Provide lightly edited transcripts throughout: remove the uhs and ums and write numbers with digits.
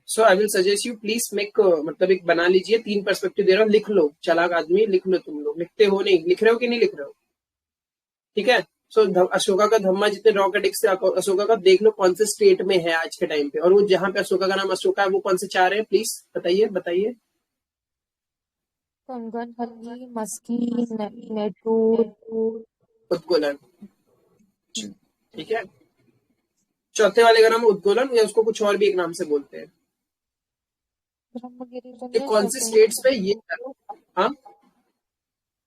So I will suggest you please make, मतलब एक बना लीजिए, 3 पर्सपेक्टिव दे रहा हूँ, लिख लो, चालाक आदमी लिख लो, तुम लोग लिखते हो नहीं, लिख रहे हो कि नहीं लिख रहे हो, ठीक है। सो अशोका का धम्मा जितने रॉक एडिक्ट से अशोका का देख लो कौन से स्टेट में है आज के टाइम पे, और वो जहां पे अशोका का नाम अशोका है वो कौन से 4 है, प्लीज बताइए बताइए। कंगन हल्दी, मस्की, नेटूर, उद्गोलन, ठीक है। चौथे वाले का नाम उद्गोलन, या उसको कुछ और भी एक नाम से बोलते हैं। ब्रह्मगिरी तो ये नहीं है कौन से चौथे स्टेट्स पे ये, हाँ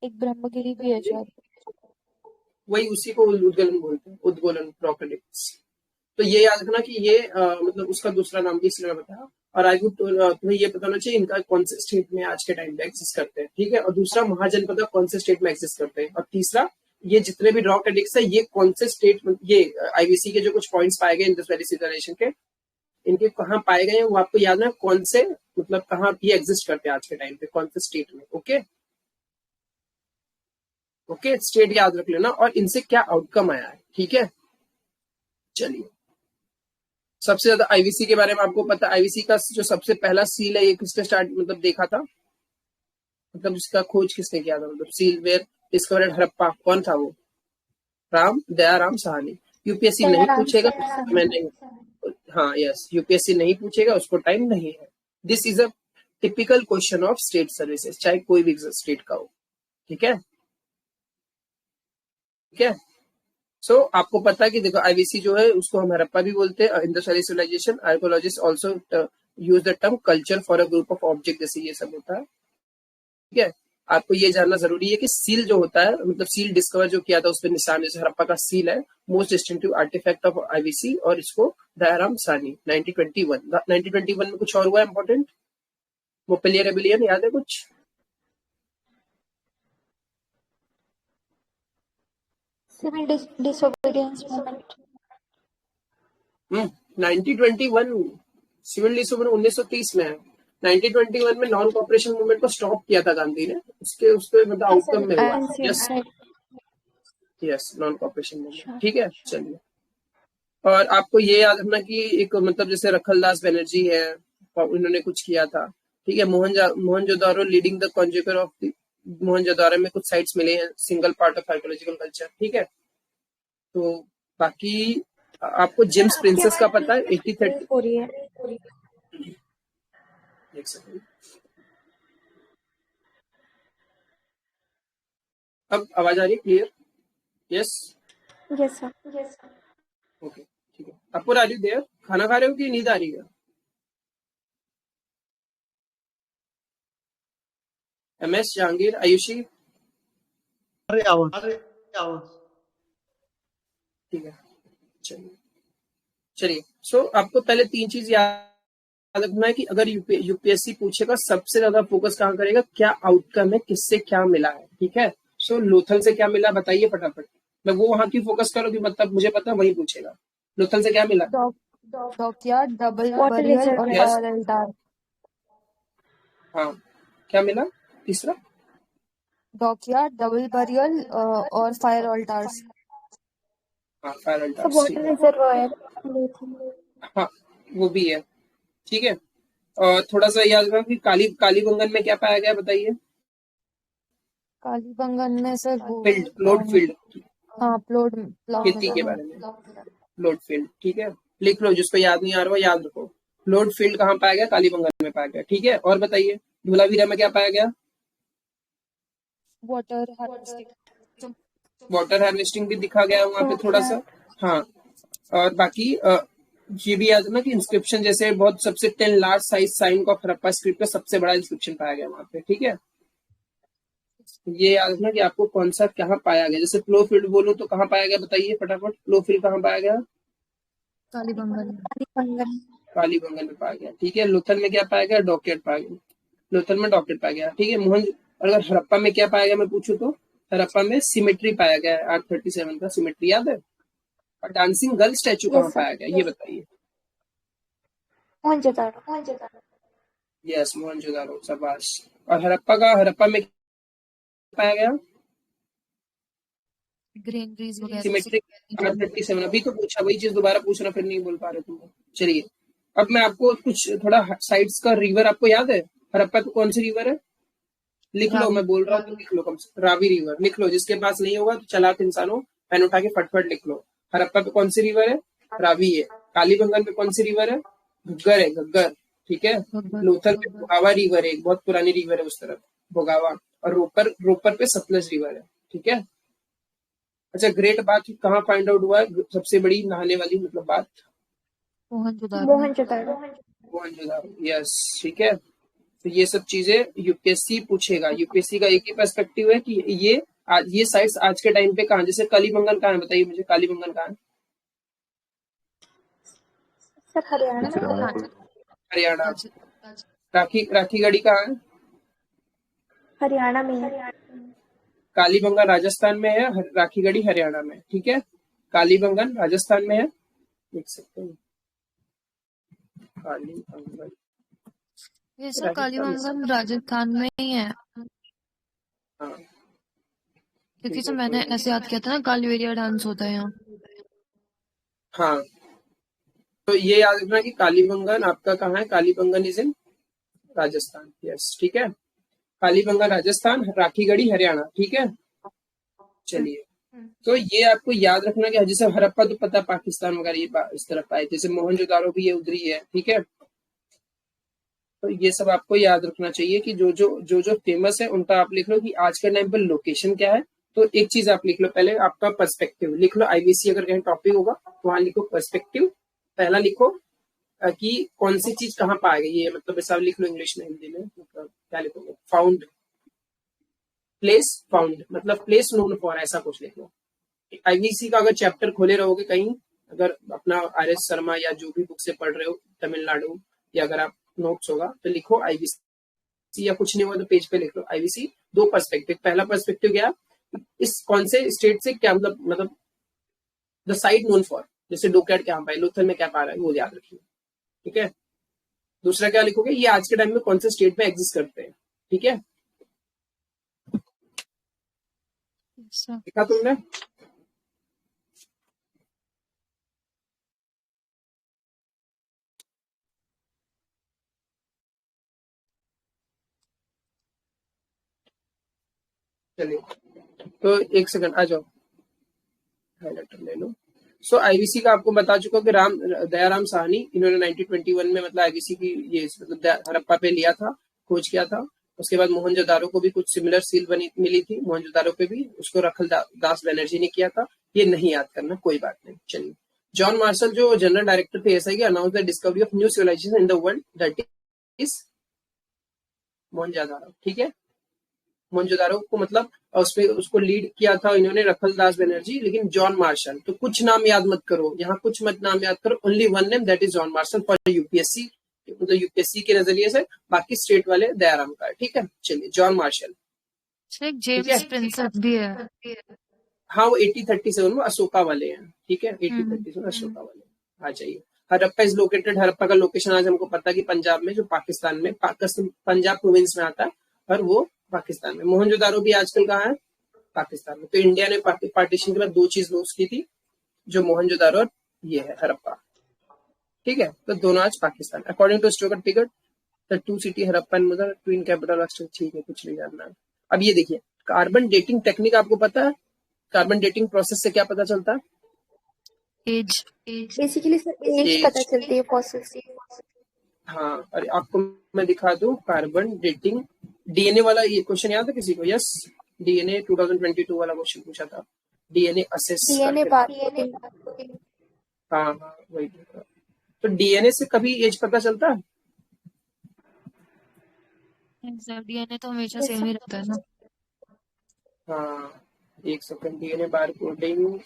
एक ब्रह्मगिरी भी है शायद। वही उसी को उद्गोलन बोलते हैं, उद्गोलन रॉकेटिक्स। तो ये याद रखना कि ये मतलब उसका दूसरा नाम भी इसलिए मैं बताया। और आई वुड तुम्हें ये पता होना चाहिए इनका कौन से स्टेट में आज के टाइम पे एग्जिस्ट करते हैं, ठीक है। और दूसरा महाजनपद कौन से स्टेट में एग्जिस्ट करते हैं, और तीसरा ये जितने भी रॉक एडिक्ट्स है ये कौन से स्टेट, ये आईवीसी के जो कुछ पॉइंट्स पाए गए इंडस वैली सिविलाइजेशन के, इनके कहाँ पाए गए हैं वो आपको याद है, कौन से मतलब कहाँ ये एग्जिस्ट करते हैं आज के टाइम पे, कौन से स्टेट में। ओके ओके, स्टेट याद रख लेना और इनसे क्या आउटकम आया है, ठीक है। चलिए, सबसे ज्यादा आईवीसी के बारे में आपको पता, आईवीसी का जो सबसे पहला सील है ये किसने स्टार्ट मतलब देखा था, मतलब इसका खोज किसने किया था, मतलब सील वेयर डिस्कवर्ड हड़प्पा, कौन था वो, राम दयाराम साहनी। यूपीएससी नहीं पूछेगा, मैंने, हाँ यस, यूपीएससी नहीं पूछेगा, उसको टाइम नहीं है। This is a typical question of state services, चाहे कोई भी स्टेट का हो, ठीक है ठीक है। सो आपको पता है कि देखो आईवीसी जो है उसको हम हड़प्पा भी बोलते हैं, Indus valley civilisation, archaeologist also use the term culture for a group of object, जैसे ये सब होता है, ठीक है। आपको ये जानना जरूरी है कि सील जो होता है, मतलब सील डिस्कवर जो किया था उस पर निशान, जैसे हड़प्पा का सील है, most distinctive artefact of IVC, और इसको दयाराम सानी 1921 में कुछ और हुआ इंपॉर्टेंट, मोपेलिया रेबिलियन याद है कुछ, civil disobedience movement. 1921 civil disobedience 1930 में है। 1921 में नॉन कॉपरेशन मूवमेंट को स्टॉप किया था गांधी ने, उसके मतलब आउटकम में हुआ, yes yes, non cooperation movement, ठीक है। चलिए, और आपको ये याद रखना कि एक मतलब जैसे रखलदास बनर्जी है, उन्होंने कुछ किया था, ठीक है। Mohenjodaro leading the conjecture of the, Mohenjodaro में कुछ साइट्स मिले हैं, single part of archaeological culture, ठीक है। तो बाकी आपको जेम्स प्रिंसेस का पता है, 8030 हो रही है। एक सेकंड, अब आवाज आ रही है clear, yes yes sir. Okay ठीक है। आपको आ रही देर, खाना खा रहे हो कि नींद आ रही है, एमएस जहांगीर आयुषी, ठीक है। चलिए चलिए, सो आपको पहले 3 चीज याद रखना है कि अगर यूपीएससी पूछेगा सबसे ज्यादा फोकस कहाँ करेगा, क्या आउटकम है, किससे क्या मिला है, ठीक है। सो लोथल से क्या मिला बताइए फटाफट, मैं वो वहां की फोकस करो कि मतलब मुझे पता वही पूछेगा, लोथल से क्या मिला, dockyard, double water burial reserve और यस फायर अल्टार। हाँ, क्या मिला तीसरा, डॉकयार्ड, डबल बरियल और फायर अल्टार्स। हाँ फायर सब अल्टार्स, ठीक वाटर है, रिजर्वायर। हाँ वो भी है, ठीक है। और थोड़ा सा याद रखना कि कालीबंगन में क्या पाया गया बताइए, कालीबंगन में सर वो फील्ड, प्लॉट फील्ड, हाँ प्लॉट खेती के बारे में, प्लॉट फील्ड, ठीक है। लिख लो, जिसको याद नहीं आ रहा याद रखो, प्लॉट फील्ड कहाँ पाया गया, कालीबंगन में पाया गया, ठीक है। और बताइए धोलावीरा में क्या पाया गया, वाटर हार्वेस्टिंग। वाटर हार्वेस्टिंग भी दिखा गया वहां पे थोड़ा सा, हाँ। और बाकी ये भी याद रखना कि इंस्क्रिप्शन जैसे बहुत सबसे 10 large size sign of Harappa script का सबसे बड़ा इंस्क्रिप्शन पाया गया वहां पे, ठीक है। ये याद रखना कि आपको कौन सा कहाँ पाया गया, जैसे प्लो फील्ड बोलूं तो कहाँ पाया गया बताइए फटाफट, प्लो फील्ड कहाँ पाया गया, कालीबंगन। कालीबंगन में पाया गया, ठीक है। लोथल में क्या पाया गया, डॉकेट पाया गया, लोथल में डॉकेट पाया गया, ठीक है। अगर हड़प्पा में क्या पाया गया मैं पूछूं तो, हड़प्पा में सिमेट्री पाया गया है, 837 का सिमेट्री याद है। और डांसिंग गर्ल स्टैचू कहाँ पाया गया ये बताइए, यस मोहनजोदारो, शाबाश। और हड़प्पा में पाया गया ग्रेनरीज वगैरह। सिमेट्रिक 837, अभी तो पूछा वही चीज दोबारा पूछना, फिर नहीं बोल पा रहे तुम, चलिए। अब मैं आपको कुछ थोड़ा साइड्स का रिवर आपको याद है? हड़प्पा तो कौन सी रिवर है? लिख लो, रावी। मैं बोल रहा हूँ तो लिख लो, कम से रावी रिवर लिख लो। जिसके पास नहीं होगा तो चालाक इंसान हो, पेन उठा के फटफट लिख लो। हड़प्पा पे कौन सी रिवर है? रावी है। कालीबंगन पे कौन सी रिवर है? घग्गर है, घग्गर। ठीक है। गब्बर। लोथल पे भोगावा रिवर है, एक बहुत पुरानी रिवर है उस तरफ, भोगावा। और रोपर पे सतलज रिवर है। ठीक है। अच्छा, ग्रेट बात कहाँ फाइंड आउट हुआ है? सबसे बड़ी नहाने वाली मतलब बात मोहनजोदारो। मोहनजोदारो। मोहनजोदारो। यस, ठीक है। तो ये सब चीजें यूपीएससी पूछेगा। यूपीएससी का एक ही पर्सपेक्टिव है कि ये साइट्स आज के टाइम पे कहाँ, जैसे कालीबंगन कहाँ है? बताइए मुझे, कालीबंगन कहाँ है? सर हरियाणा में। हरियाणा। राज- राखी गढ़ी कहाँ है? हरियाणा में है। कालीबंगन राजस्थान में है, राखी गढ़ी हरियाणा में। ठीक है। कालीबंगन राजस्थान में है, देख सकते हैं। कालीबंगन ये सर राजस्थान में। कालीबंगन राजस्थान में ही है, हाँ, क्योंकि ठीक सर है, मैंने कोई ऐसे याद किया था ना, कालीवेरिया डांस होता है यहाँ। हाँ, तो ये याद रखना कि कालीबंगन आपका कहाँ है? Kalibangan is in Rajasthan. Yes, ठीक है। कालीबंगन राजस्थान, राखीगढ़ी हरियाणा। ठीक है। चलिए, तो ये आपको याद रखना कि जैसे हड़प्पा तो पता पाकिस्तान वगैरह ये इस तरफ आए, जैसे मोहनजोदारो भी ये उधरी है। ठीक है। तो ये सब आपको याद रखना चाहिए कि जो फेमस है उनका आप लिख लो कि आज के टाइम पर लोकेशन क्या है। तो एक चीज आप लिख लो, पहले आपका पर्सपेक्टिव लिख लो। आईबीसी अगर कहीं टॉपिक होगा तो वहां लिखो पर्सपेक्टिव, पहला लिखो कि कौन सी चीज कहाँ पाएगी। ये मतलब ऐसा लिख लो इंग्लिश में, हिंदी में मतलब क्या लिखोगे? फाउंड, प्लेस फाउंड, मतलब प्लेस नोन फॉर, ऐसा कुछ लिख लो। आईबीसी का अगर चैप्टर खोले रहोगे कहीं, अगर अपना आर एस शर्मा या जो भी बुक से पढ़ रहे हो तमिलनाडु, या अगर आप नोट्स होगा तो लिखो आईबीसी, या कुछ नहीं हुआ तो पेज पे लिख लो आईबीसी। दो पर्सपेक्टिव, पहला पर्सपेक्टिव क्या, इस कौन से स्टेट से क्या मतलब द साइट नोन फॉर, जैसे डोकैट क्या पाए, लोथल में क्या पा रहा है, वो याद रखिए। ठीक है। दूसरा क्या लिखोगे, ये आज के टाइम में कौन से स्टेट में एग्जिस्ट करते हैं। ठीक है, सर लिखा तुमने? चलिए, तो एक सेकंड आ जाओ, हाइलाइटर ले लो। सो आईबीसी का आपको बता चुका कि दयाराम साहनी, इन्होंने 1921 में मतलब आईबीसी की ये मतलब हड़प्पा पे लिया था, खोज किया था। उसके बाद मोहनजोदारो को भी कुछ सिमिलर सील मिली थी, मोहनजोदारो पे भी, उसको रखल दास बनर्जी ने किया था। ये नहीं याद करना, कोई बात नहीं। चलिए, जॉन मार्शल जो जनरल डायरेक्टर थे एसआई के, announce the discovery of new civilisation in the world, that is Mohenjodaro. ठीक है। मोहनजोदारो को मतलब उसको लीड किया था इन्होंने रखल दास बनर्जी, लेकिन जॉन मार्शल, तो कुछ नाम याद मत करो यहाँ, कुछ मत नाम याद करो, only one name, that is John Marshall for UPSC, मतलब यूपीएससी के नजरिए से। बाकी स्टेट वाले दयाराम का है। ठीक है। चलिए, जॉन मार्शल। एक ठीक है। जेम्स प्रिंसेप भी है। हाँ, वो 1837 में अशोका वाले हैं। ठीक है, 1837 अशोका वाले। आ जाइए, हड़प्पा इज लोकेटेड, हड़प्पा का लोकेशन आज हमको पता कि पंजाब में, जो पाकिस्तान में, पंजाब प्रोविंस में आता है, और वो पाकिस्तान में। मोहनजोदारो भी आजकल कहाँ है? पाकिस्तान में। तो इंडिया ने पार्टीशन के बाद दो चीज लॉस की थी, जो मोहनजोदारो और ये है हड़प्पा। ठीक है, तो दोनों आज Pakistan. According to stoker ticket, the two city Harappa and mother twin capital. ठीक है, कुछ नहीं जानना। अब ये देखिए, कार्बन डेटिंग टेक्निक आपको पता है? कार्बन डेटिंग प्रोसेस से क्या पता चलता है? एज। बेसिकली सर एज पता चलती है फॉसिल से। हाँ, अरे आपको मैं दिखा दूं कार्बन डेटिंग, डीएनए वाला ये क्वेश्चन याद है किसी को? यस, डीएनए 2022 वाला क्वेश्चन पूछा था, डीएनए असेस डीएनए करके। बार। हाँ हाँ, वही। तो डीएनए से कभी एज पता चलता है? डीएनए तो हमेशा सेम ही रहता है ना। हाँ, एक सेकंड, डीएनए बार कोडिंग,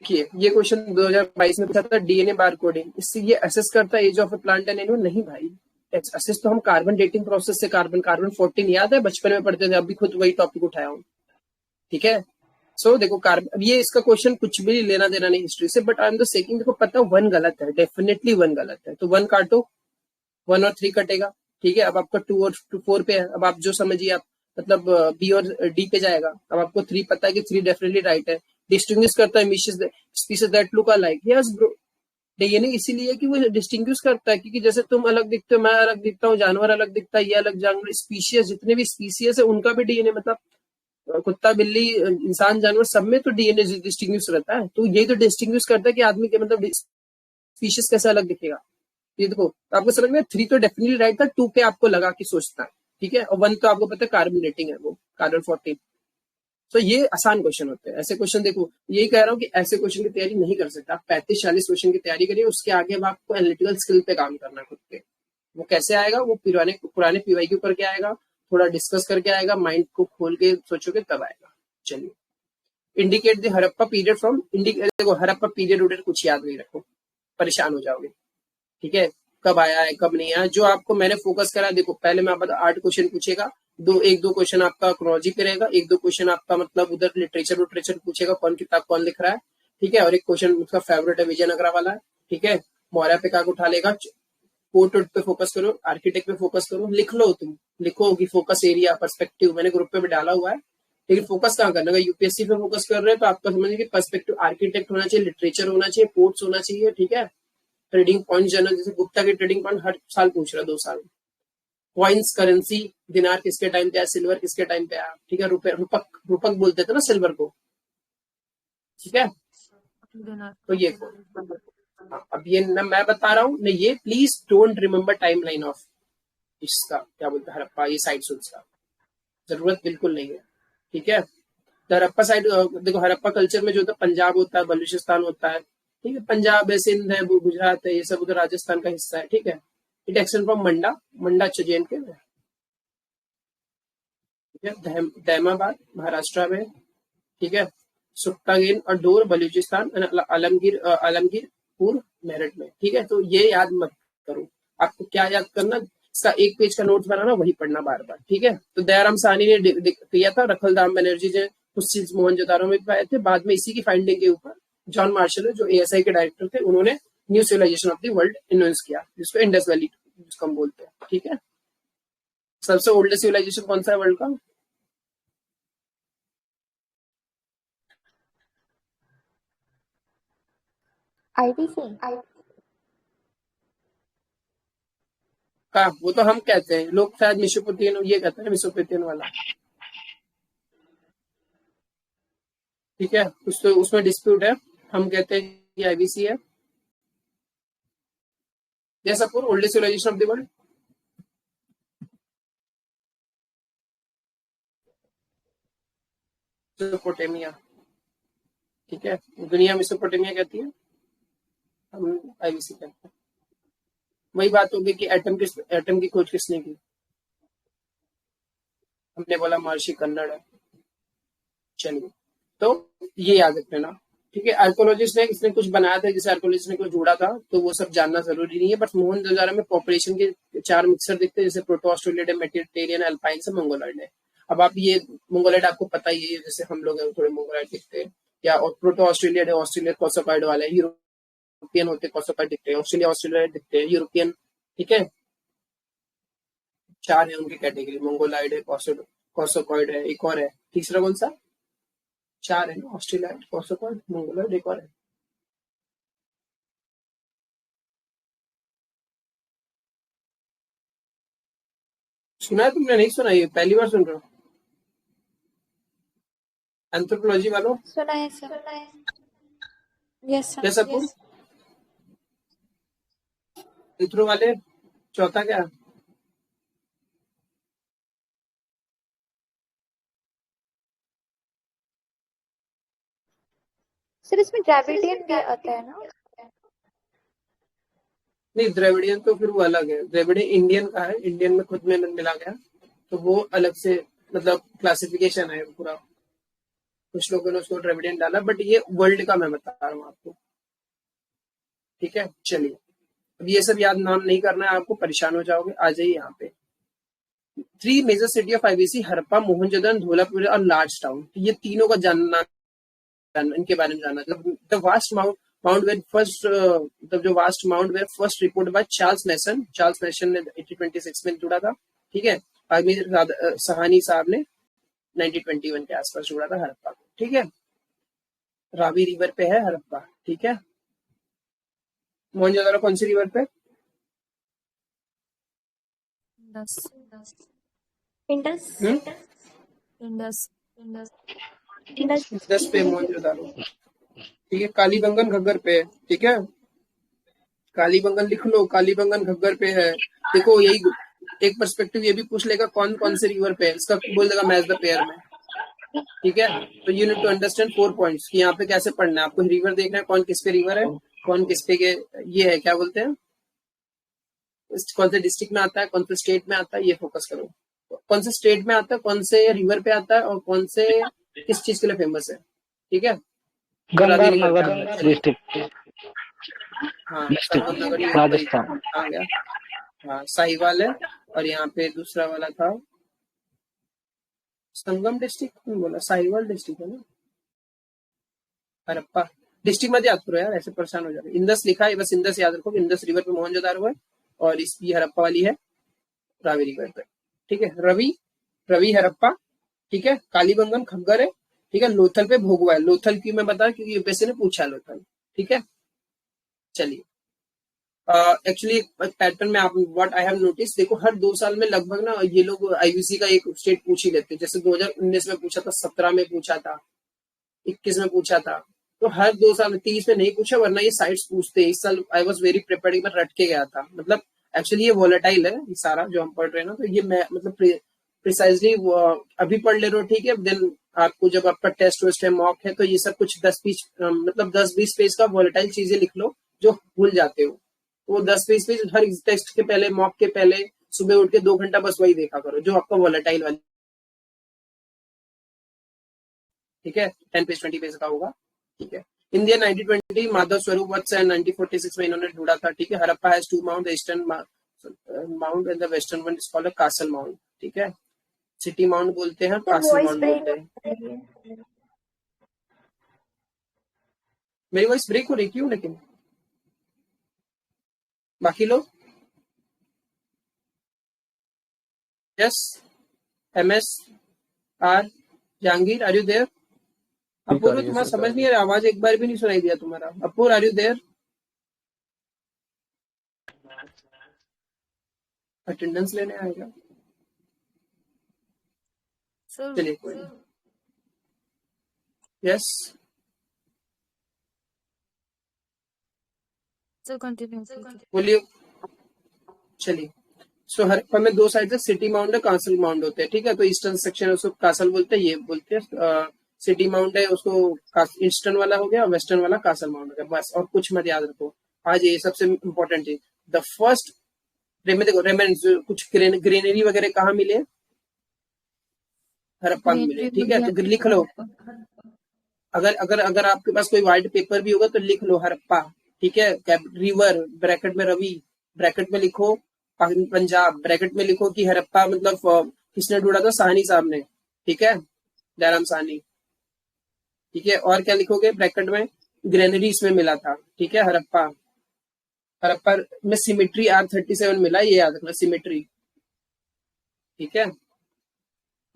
ये क्वेश्चन 2022 में पूछा था, डीएनए बार कोडिंग, इससे ये असेस करता है age of a plant and animal? नहीं भाई, असेस तो हम कार्बन डेटिंग प्रोसेस से, कार्बन 14 याद है, बचपन में पढ़ते थे, अभी खुद वही टॉपिक उठाया हूँ। ठीक है। सो देखो, कार्बन, ये इसका क्वेश्चन कुछ भी लेना देना नहीं हिस्ट्री से, बट आई एम द सेकिंग, देखो पता वन गलत है, डेफिनेटली वन गलत है, तो वन काटो, 1 और 3 कटेगा। ठीक है। अब आपका 2 और 4 पे है, अब आप जो समझिए आप, मतलब बी और डी पे जाएगा। अब आपको 3 पता है कि 3 डेफिनेटली राइट है। डिस्टिंग्विश करता है species that look alike, yes bro. DNA इसीलिए कि वो डिस्टिंग्विश करता है, क्योंकि जैसे तुम अलग दिखते हो, मैं अलग दिखता हूँ, जानवर अलग दिखता है, ये अलग जानवर, स्पीशीज जितने भी स्पीशीज है उनका भी डीएनए, मतलब कुत्ता बिल्ली इंसान जानवर सब में तो डीएनए डिस्टिंग्विश रहता है। तो यही तो डिस्टिंग्विश करता है कि आदमी के मतलब स्पीशीज कैसे अलग दिखेगा। ये देखो, तो आपको समझ में 3 तो डेफिनेटली राइट था, 2 पे आपको लगा कि सोचना है, ठीक है। और 1 तो आपको पता है कार्बन डेटिंग है, वो कार्बन 14। तो ये आसान क्वेश्चन होते हैं। ऐसे क्वेश्चन देखो, यही कह रहा हूँ कि ऐसे क्वेश्चन की तैयारी नहीं कर सकते आप। 35-40 क्वेश्चन की तैयारी करिए, उसके आगे अब आपको एनालिटिकल स्किल पे काम करना खुद पे। वो कैसे आएगा, वो पुराने पीवाई के ऊपर क्या आएगा, थोड़ा डिस्कस करके आएगा, माइंड को खोल के सोचोगे तब आएगा। चलिए, indicate the Harappa period from देखो हड़प्पा पीरियड उधर कुछ याद नहीं रखो, परेशान हो जाओगे, ठीक है। कब आया है कब नहीं आया, जो आपको मैंने फोकस करा, देखो पहले मैं बता 8 क्वेश्चन पूछेगा, 1-2 क्वेश्चन आपका क्रोनोलॉजी पे रहेगा, 1-2 क्वेश्चन आपका मतलब उधर लिटरेचर पूछेगा, कौन किताब कौन लिख रहा है, ठीक है। और एक क्वेश्चन उसका फेवरेट है विजयनगरा वाला, ठीक है। मौर्य पे काग उठा लेगा, पोर्ट पे फोकस करो, आर्किटेक्ट पे फोकस करो, लिख लो, तुम लिखो कि फोकस एरिया पर्सपेक्टिव मैंने ग्रुप पे भी डाला हुआ है, लेकिन फोकस कहाँ करना है। यूपीएससी पे फोकस कर रहे हैं तो आपका समझिए कि पर्सपेक्टिव आर्किटेक्ट होना चाहिए, लिटरेचर होना चाहिए, पोर्ट्स होना चाहिए, ठीक है। ट्रेडिंग पॉइंट जर्नल, जैसे गुप्ता के ट्रेडिंग पॉइंट हर साल पूछ रहा है 2 साल। कॉइन्स करेंसी, दिनार किसके टाइम पे आया, सिल्वर किसके टाइम पे आया, ठीक है। रुपए रूपक बोलते थे ना सिल्वर को, ठीक है। तो ये अब ये न मैं बता रहा हूँ न, ये please don't remember time line of इसका क्या बोलते हैं हड़प्पा, ये साइट का जरूरत बिल्कुल नहीं है, ठीक है। हड़प्पा साइड देखो, हड़प्पा कल्चर में जो होता है पंजाब होता है, बलूचिस्तान होता है, ठीक है। पंजाब है, सिंध है, गुजरात है, ये सब उधर राजस्थान का हिस्सा है, ठीक है। इट एक्सटेंड फ्रॉम मंडा चजेन के, ठीक है। दहमाबाद महाराष्ट्र में, ठीक है। सुट्टागेन और डोर बलूचिस्तान, आलमगीरपुर मेरठ में, ठीक है। तो ये याद मत करो, आपको क्या याद करना, इसका 1 पेज का नोट्स बनाना, वही पढ़ना बार बार, ठीक है। तो दयाराम साहनी ने किया था, रखलदाम बनर्जी ने कुछ चीज मोहनजोदारो में पाए थे, बाद में इसी की फाइंडिंग के ऊपर जॉन मार्शल जो एएसआई के डायरेक्टर थे, उन्होंने new civilisation of the world invent किया, जिसको इंडस वैली जिसको हम बोलते हैं, ठीक है। सबसे ओल्डेस्ट सिविलाइजेशन कौन सा है वर्ल्ड का? आईबीसी। का वो तो हम कहते हैं, लोग शायद मेसोपोटामियन ये कहते हैं, मेसोपोटामियन वाला, ठीक है। उसमें डिस्प्यूट है, हम कहते हैं कि आईबीसी है। Yes Apur, oldest civilization of the world, Mesopotamia, ठीक है। दुनिया मेसोपोटामिया कहती है, हम आईबीसी कहते हैं। वही बात होगी कि एटम की खोज किसने की, हमने बोला महर्षि कन्नड़ है। चलिए, तो ये याद रख लेना, ठीक है। आर्कोलॉजिस्ट ने इसने कुछ बनाया था, जैसे आर्कोलॉजिस्ट ने कुछ जोड़ा था, तो वो सब जानना जरूरी नहीं है। बट मोहनजोदारो में पॉपुलेशन के 4 मिक्सर दिखते हैं, जैसे प्रोटो ऑस्ट्रेलियड है, मेडिटेरियन, अल्पाइन से मंगोलॉइड है। अब आप ये मंगोलॉइड आपको पता ही है, जैसे हम लोग थोड़े मंगोलॉइड दिखते हैं, या प्रोटो ऑस्ट्रेलियड है, ऑस्ट्रेलिया कॉसोकॉइड वाले, यूरोपियन होते कॉसोकॉइड दिखते हैं, ऑस्ट्रेलिया दिखते हैं, यूरोपियन, ठीक है। 4 है उनकी कैटेगरी, मंगोलॉइड है, कॉसोकॉइड है, एक और है, तीसरा कौन सा? 4 है ना, ऑस्ट्रेलिया, कॉसोकॉइड, मंगोलॉइड, एक और है। सुना है तुमने? नहीं सुना, ये पहली बार सुन रहे हो? एंथ्रोपोलॉजी वालों सुना है सर। Yes sir. कैसा पूछ एंथ्रो वाले, चौथा क्या? सर इसमें द्रविडियन भी आता है ना? नहीं, द्रविडियन तो फिर वो अलग है, द्रविडियन इंडियन का है, इंडियन में खुद में मिला गया, तो वो अलग से मतलब क्लासिफिकेशन है पूरा, कुछ लोगों ने उसको द्रविडियन डाला, बट ये वर्ल्ड का मैं बता रहा हूँ आपको, ठीक है। चलिए, अब ये सब याद नाम नहीं करना है आपको, परेशान हो जाओगे। आ जाइए यहाँ पे, 3 major city of IBC, Harappa, Mohenjodaro, Dholapur और लार्ज टाउन, ये तीनों का जानना, इनके बारे में जानना। The vast mount were first, जो vast mount were first report by Charles nation ने 1826 में जुड़ा था, ठीक है। आमिर सहानी साहब ने 1921 के आसपास जोड़ा था हड़प्पा को, ठीक है। रावी रिवर पे है हड़प्पा, ठीक है। मोहनजोदारो कौन सी रिवर पे? इंडस इंडस इंडस इंडस 10 पे मोहनजोदारो, ठीक है। कालीबंगन घग्गर पे है, ठीक है। कालीबंगन लिख लो, कालीबंगन घग्गर पे है। देखो यही एक पर्सपेक्टिव ये भी पूछ लेगा कौन कौन से रिवर पे है, इसका बोल देगा मैच द पेयर में, ठीक है। तो you need to understand 4 points कि यहाँ पे कैसे पढ़ना है आपको। रिवर देखना है, कौन किस पे रिवर है, कौन किस पे के ये है, क्या बोलते हैं, कौन से डिस्ट्रिक्ट में आता है, कौन से स्टेट में आता है, ये फोकस करो। कौन से स्टेट में आता है, कौन से रिवर पे आता है, और कौन से किस चीज के लिए फेमस है, ठीक है। गंगानगर डिस्ट्रिक्ट, हाँ डिस्ट्रिक्ट राजस्थान। आ गया, हाँ साहिवाल है। और यहाँ पे दूसरा वाला था संगम डिस्ट्रिक्ट, बोला साहिवाल डिस्ट्रिक्ट है ना, हड़प्पा डिस्ट्रिक्ट मत याद करो यार, ऐसे परेशान हो जाते। इंदस लिखा है, बस इंदस याद रखो, इंदस रिवर पे मोहनजोदारो है और इसकी हड़प्पा वाली है रावी रिवर पे, ठीक है। रवि हड़प्पा, ठीक है। कालीबंगन खग्गर है, ठीक है। लोथल पे भोगवा है। लोथल की मैं बता क्योंकि यूपीएससी ने पूछा लोथल, ठीक है। चलिए एक्चुअली पैटर्न में आप व्हाट आई हैव नोटिस, देखो हर 2 साल में लगभग ना ये लोग आईवीसी का एक स्टेट पूछ ही लेते हैं। जैसे 2019 में पूछा था, 17 में पूछा था, 21 में पूछा था। तो हर 2 साल में 30 में नहीं पूछा, वरना ये साइट्स पूछते हैं। इस साल आई वाज वेरी प्रिपेयर्ड, मैं रट के गया था। मतलब एक्चुअली ये वॉलेटाइल है ये सारा जो हम पढ़ रहे हैं ना, तो ये मैं मतलब प्रिसाइजली अभी पढ़ ले रहे हो, ठीक है। देन आपको जब आपका टेस्ट वेस्ट है, मॉक है, तो ये सब कुछ 10-20 मतलब 10-20 पेज का वॉलेटाइल चीजें लिख लो जो भूल जाते हो। वो 10-20 पेज हर टेस्ट के पहले, मॉक के पहले सुबह उठ के 2 घंटा बस वही देखा करो जो आपका वॉलेटाइल वाली, ठीक है। 10 पेज 20 पेज का होगा, ठीक है। इंडिया 1920 माधव स्वरूप वत्स एंड 1946 में इन्होंने ढूंढा था, ठीक है। Harappa has 2 mount, eastern mount and the western one is called castle mount, ठीक है। सिटी माउंट बोलते हैं, कासल माउंट बोलते हैं। मेरी वॉइस ब्रेक हो रही क्यों लेकिन? बाकी लोग yes, MS R Jahangir, R you there? Apoorv तुम्हारा समझ नहीं आ रहा, आवाज एक बार भी नहीं सुनाई दिया तुम्हारा। अपूर्व आर यू देयर? अटेंडेंस लेने आएगा, चलिए कोई नहीं। यस सर कंटिन्यू बोलिए। चलिए सो हड़प्पा में 2 साइड से सिटी माउंट है, कासल माउंट होते हैं, ठीक है। तो ईस्टर्न सेक्शन है उसको कासल बोलते हैं, ये बोलते हैं सिटी माउंट है उसको ईस्टर्न वाला हो गया, वेस्टर्न वाला कासल माउंट हो गया, बस। और कुछ मत याद रखो आज, ये सबसे इम्पोर्टेंट है। द फर्स्ट देखो रेमेन्स कुछ ग्रीनरी वगैरह कहाँ मिले? हड़प्पा में मिले, ठीक है। तो लिख लो, अगर आपके पास कोई व्हाइट पेपर भी होगा तो लिख लो हड़प्पा, ठीक है। रिवर ब्रैकेट में रवि, ब्रैकेट में लिखो पंजाब, ब्रैकेट में लिखो कि हड़प्पा मतलब किसने ढूंढा था? साहनी साहब ने, ठीक है, दयाराम साहनी, ठीक है। और क्या लिखोगे ब्रैकेट में? ग्रेनरी इसमें मिला था, ठीक है। हड़प्पा में सिमेट्री R37 मिला, ये याद रखना, सिमेट्री, ठीक है।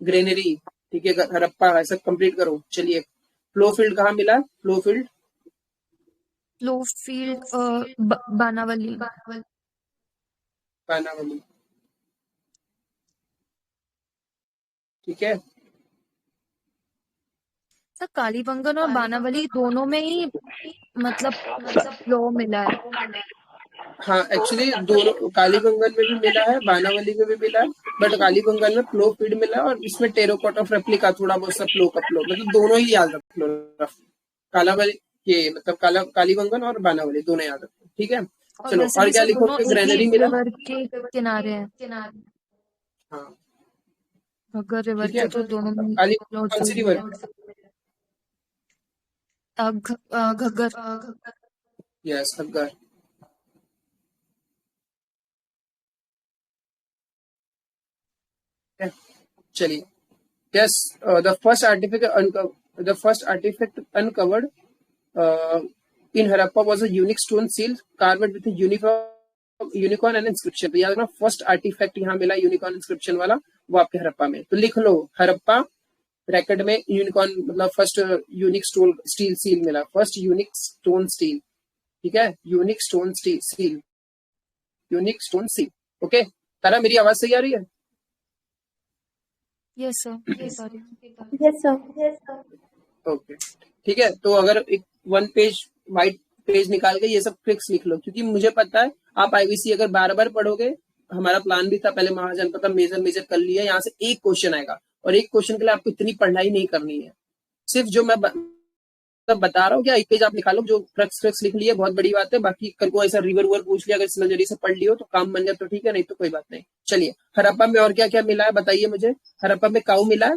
ग्रेनरी, ठीक है। हड़प्पा ऐसा कंप्लीट करो। चलिए फ्लो फील्ड कहाँ मिला? फ्लो फील्ड बानावली ठीक है। सर कालीबंगन और बानावली दोनों में ही मतलब फ्लो मिला है। हाँ एक्चुअली दोनों, कालीबंगन में भी मिला है, बानावली में भी मिला है, बट कालीबंगन में फ्लो फील्ड मिला है और इसमें टेरोकोट ऑफ रेप्लिका थोड़ा बहुत सा फ्लो का फ्लो, मतलब दोनों ही याद रख लो। कालावली ये मतलब कालीबंगन और बानावली दोनों याद रखो, ठीक है। चलो और क्या लिखो? ग्रेनरी मिला के किनारे हैं। हाँ घग्गर रिवर ठीक है। के तो दोनों में कौन सी रिवर? घग्गर। यस घग्गर। चलिए yes, the first artefact uncovered in Harappa was a unique stone seal carved with a unicorn and inscription। तो याद रखना फर्स्ट आर्टिफैक्ट यहाँ मिला यूनिकॉर्न इंस्क्रिप्शन वाला, वो आपके हड़प्पा में। तो लिख लो हड़प्पा ब्रैकेट में यूनिकॉर्न, मतलब first unique stone steel seal मिला, फर्स्ट यूनिक स्टोन स्टील, ठीक है, unique stone seal, unique stone seal. Okay, Tara मेरी आवाज सही आ रही है? Yes sir, sorry. Yes sir. Okay ठीक है, तो अगर एक 1 पेज व्हाइट पेज निकाल के ये सब ट्रिक्स लिख लो, क्योंकि मुझे पता है आप आईवीसी अगर बार बार पढ़ोगे, हमारा प्लान भी था पहले महाजनपद का मेजर कर लिया, यहाँ से एक क्वेश्चन आएगा और एक क्वेश्चन के लिए आपको इतनी पढ़ाई नहीं करनी है, सिर्फ जो मैं बता रहा हूँ क्या एक पेज आप निकालो, जो ट्रिक्स लिख लिए बहुत बड़ी बात है, बाकी कल को ऐसा रिवर पूछ लिया, अगर नजरिए से पढ़ लियो तो काम बन जाए तो ठीक है, नहीं तो कोई बात नहीं। चलिए हड़प्पा में और क्या क्या मिला है बताइए मुझे। हड़प्पा में काऊ मिला है,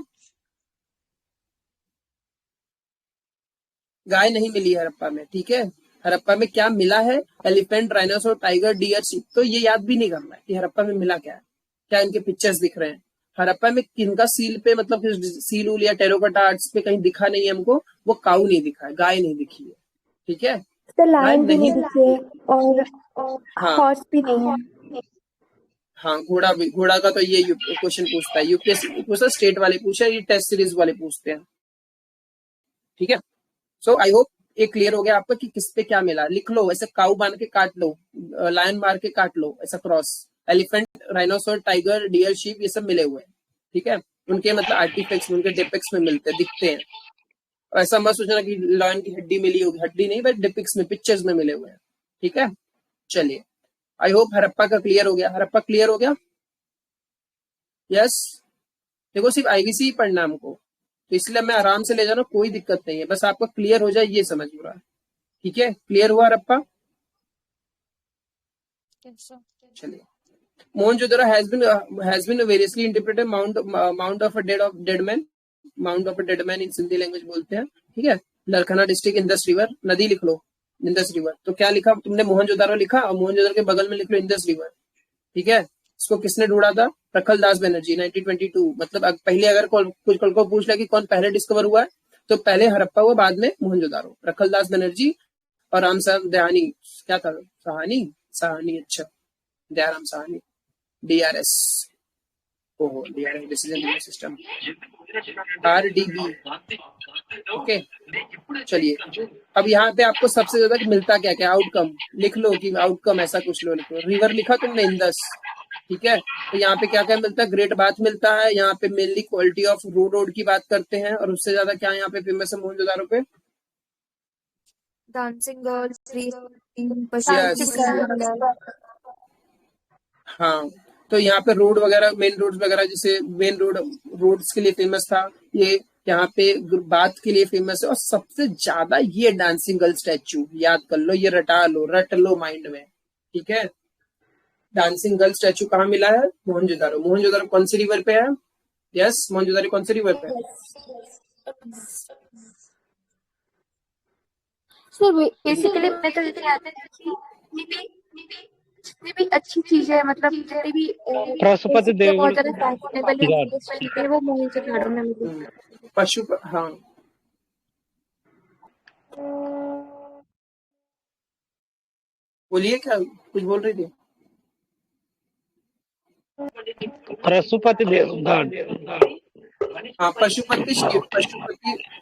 गाय नहीं मिली हड़प्पा में, ठीक है। हड़प्पा में क्या मिला है? Elephant, rhinoceros, tiger, deer, sheep. तो ये याद भी नहीं करना है कि हड़प्पा में मिला क्या है, क्या इनके पिक्चर्स दिख रहे हैं। हड़प्पा में किनका सील पे, मतलब सील उल या टेरोकोटा आर्ट्स पे कहीं दिखा नहीं है हमको, वो काऊ नहीं दिखा है, गाय नहीं दिखी है, ठीक है। तो लायन भी नहीं दिखे और हाँ हॉर्स भी नहीं है। हाँ, घोड़ा का तो ये क्वेश्चन पूछता है यूपीएससी पूछता, स्टेट वाले पूछे, ये टेस्ट सीरीज वाले पूछते हैं, ठीक है। सो आई होप ये क्लियर हो गया आपका कि किस पे क्या मिला। लिख लो ऐसे, काऊ बांध के काट लो, लायन मार के काट लो, ऐसा cross, elephant, rhinoceros, tiger, deer, sheep, ये सब मिले हुए हैं, ठीक है। उनके मतलब आर्टिफैक्ट्स में, उनके डिपिक्स में मिलते दिखते हैं। और ऐसा मत सोचना कि लायन की हड्डी मिली होगी, हड्डी नहीं, बट डिपिक्स में, पिक्चर्स में मिले हुए हैं, ठीक है। चलिए आई होप हड़प्पा का क्लियर हो गया। हड़प्पा क्लियर हो गया? यस। देखो सिर्फ आईवीसी ही पढ़ना है हमको, तो इसलिए मैं आराम से ले जा रहा हूँ, कोई दिक्कत नहीं है, बस आपका क्लियर हो जाए ये समझ हो रहा है, ठीक है। क्लियर हुआ हड़प्पा? चलिए, Mohenjodaro has been variously interpreted mound of a dead man, mount of dead man in Sindhi language बोलते हैं, ठीक है। लरखना डिस्ट्रिक्ट, इंदस रिवर, नदी लिख लो, इंदस रिवर। तो क्या लिखा तुमने? मोहनजोदड़ो लिखा, और मोहनजोदड़ो के बगल में लिख लो इंदस रिवर, ठीक है। इसको किसने ढूंढा था? प्रखल दास बनर्जी, 1922। मतलब पहले अगर कुछ कल को पूछ लिया कि कौन पहले डिस्कवर हुआ है, तो पहले हड़प्पा हुआ, बाद में मोहनजोदड़ो। प्रखल दास बनर्जी और रामसर दयानी, क्या था, सहानी, अच्छा, दयाराम सहानी, DRS, ओहो DRS, decision system, RDB, okay. चलिए अब यहाँ पे आपको सबसे ज्यादा मिलता क्या क्या, आउटकम लिख लो, कि आउटकम ऐसा कुछ लो, लिखो। रिवर लिखा तुमने, इंदस, ठीक है। तो यहाँ पे क्या क्या मिलता है? ग्रेट बाथ मिलता है, यहाँ पे मेनली क्वालिटी ऑफ रोड की बात करते हैं, और उससे ज्यादा क्या यहाँ पे फेमस है मोहनजोदड़ो पे? डांसिंग गर्ल्स, हाँ, तो यहाँ पे रोड वगैरह, मेन रोड वगैरह, जैसे मेन रोड्स के लिए फेमस था ये, यहाँ पे बात के लिए फेमस है, और सबसे ज्यादा ये डांसिंग गर्ल स्टैचू याद कर लो, ये रट लो माइंड में, ठीक है। डांसिंग गर्ल स्टैचू कहाँ मिला है? मोहनजोदड़ो। मोहनजोदड़ो कौन सी रिवर पे है? यस, मोहनजोदड़ो कौन सी रिवर पे है? सर बेसिकली मैं तो ये आता है कि जितनी भी अच्छी चीजें, मतलब जितनी भी पशुपति देव बहुत ज्यादा फैशनेबल चीजें, वो मोहनजोदड़ो में मिली। हाँ, बोलिए, क्या कुछ बोल रही थी? पशुपति देव गॉड। हाँ, पशुपति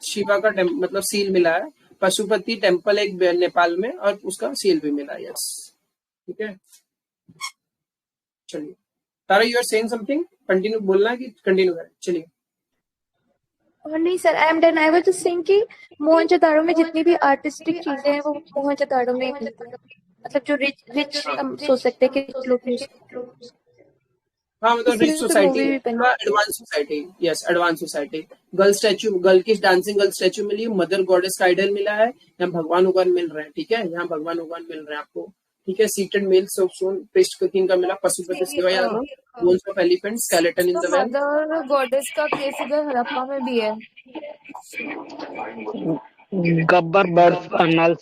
शिवा का मतलब सील मिला है। पशुपति टेम्पल एक नेपाल में, और उसका सील भी मिला है, यस, ठीक है। चलिए Tara, you are saying something, continue बोलना है कि कंटिन्यू करें? चलिए। और नहीं sir, I am done. I was just saying कि मोहनजोदड़ो में जितनी भी आर्टिस्टिक चीजें हैं वो मोहनजोदड़ो में मिलती है। मतलब जो रिच हम सोच सकते हैं कि रिच लोग, हाँ, मतलब rich society, advance society, yes, advance society. Girl की डांसिंग गर्ल स्टैचू मिली, मदर गॉडेस का आइडल मिला है, यहाँ भगवान उगवान मिल रहे हैं, ठीक है, यहाँ भगवान उगवान मिल रहे हैं आपको, ठीक है। Seated male son paste cooking का मिला, Pashupati Shiva Yadav, bones of elephant, skeleton in the well. Mother goddess का क्ले फिगर हड़प्पा में भी है। गब्बर बर्ड्स, अनल्स,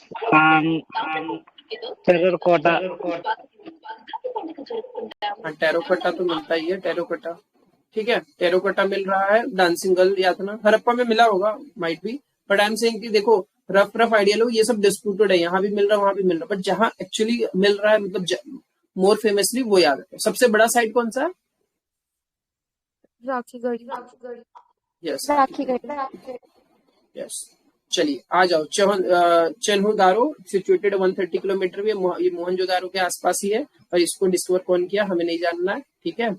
टेराकोटा। टेराकोटा तो मिलता ही है, टेराकोटा, ठीक है, टेराकोटा मिल रहा है। डांसिंग गर्ल याद ना, हड़प्पा में मिला होगा, माइट भी, बट आई एम सेइंग कि देखो रफ आइडिया लो, ये सब डिस्प्यूटेड है, यहाँ भी मिल रहा है, वहां भी मिल रहा है, बट जहां एक्चुअली मिल रहा है, मतलब मोर फेमसली वो याद है। सबसे बड़ा साइट कौन सा है? राखी गढ़ी। यस राखी गढ़ी। यस। चलिए आ जाओ। चन्हू-दारो सिचुएटेड 130 किलोमीटर में, ये मोहनजोदारो के आसपास ही है। और इसको डिस्कवर कौन किया हमें नहीं जानना है, ठीक है।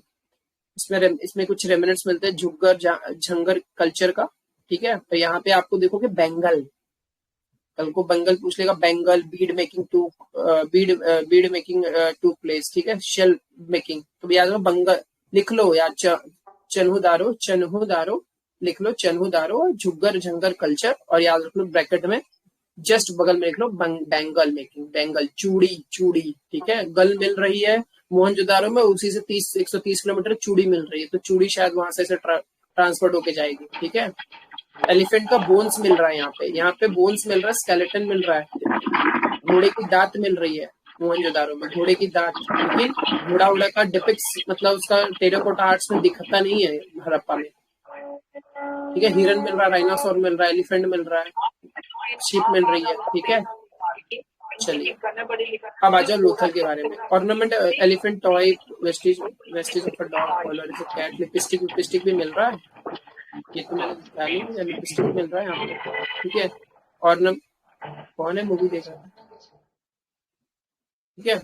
इसमें कुछ रेमिनेंट्स मिलते हैं झुग्गर झंगर कल्चर का, ठीक है। तो यहाँ पे आपको देखोगे बेंगल, कल को बेंगल पूछ लेगा, bangle bead making to place, ठीक है, शेल मेकिंग। तो याद रखो बंगल लिख लो यार, चन्हू-दारो लिख लो, चन्हू-दारो झुग्गर झंगर कल्चर, और याद रख लो ब्रैकेट में जस्ट बगल में लिख लो बेंगल मेकिंग, बेंगल चूड़ी, ठीक है। गल मिल रही है मोहनजोदारो में, उसी से 130 किलोमीटर चूड़ी मिल रही है, तो चूड़ी शायद वहां से ट्रांसपोर्ट होके जाएगी, ठीक है। एलिफेंट का बोन्स मिल रहा है यहाँ पे बोन्स मिल रहा है, स्केलेटन मिल रहा है, घोड़े की दांत मिल रही है मोहनजोदारो में, घोड़े की दांत, लेकिन घोड़ा उड़ा का डिपिक्स मतलब उसका टेराकोटा आर्ट्स में दिखता नहीं है हड़प्पा में, ठीक है। हिरन मिल रहा है, डायनासोर मिल रहा है, एलिफेंट मिल रहा है, शीप मिल रही है, ठीक है। चलिए अब आ जाओ लोथल के बारे में। Ornament elephant toy, wastage of a dog, collar is a cat, lipstick भी मिल रहा है, ये तो मैंने दिखा नहीं, लिपस्टिक मिल रहा है यहाँ पे, ठीक है। और कौन है मूवी देखा, ठीक है।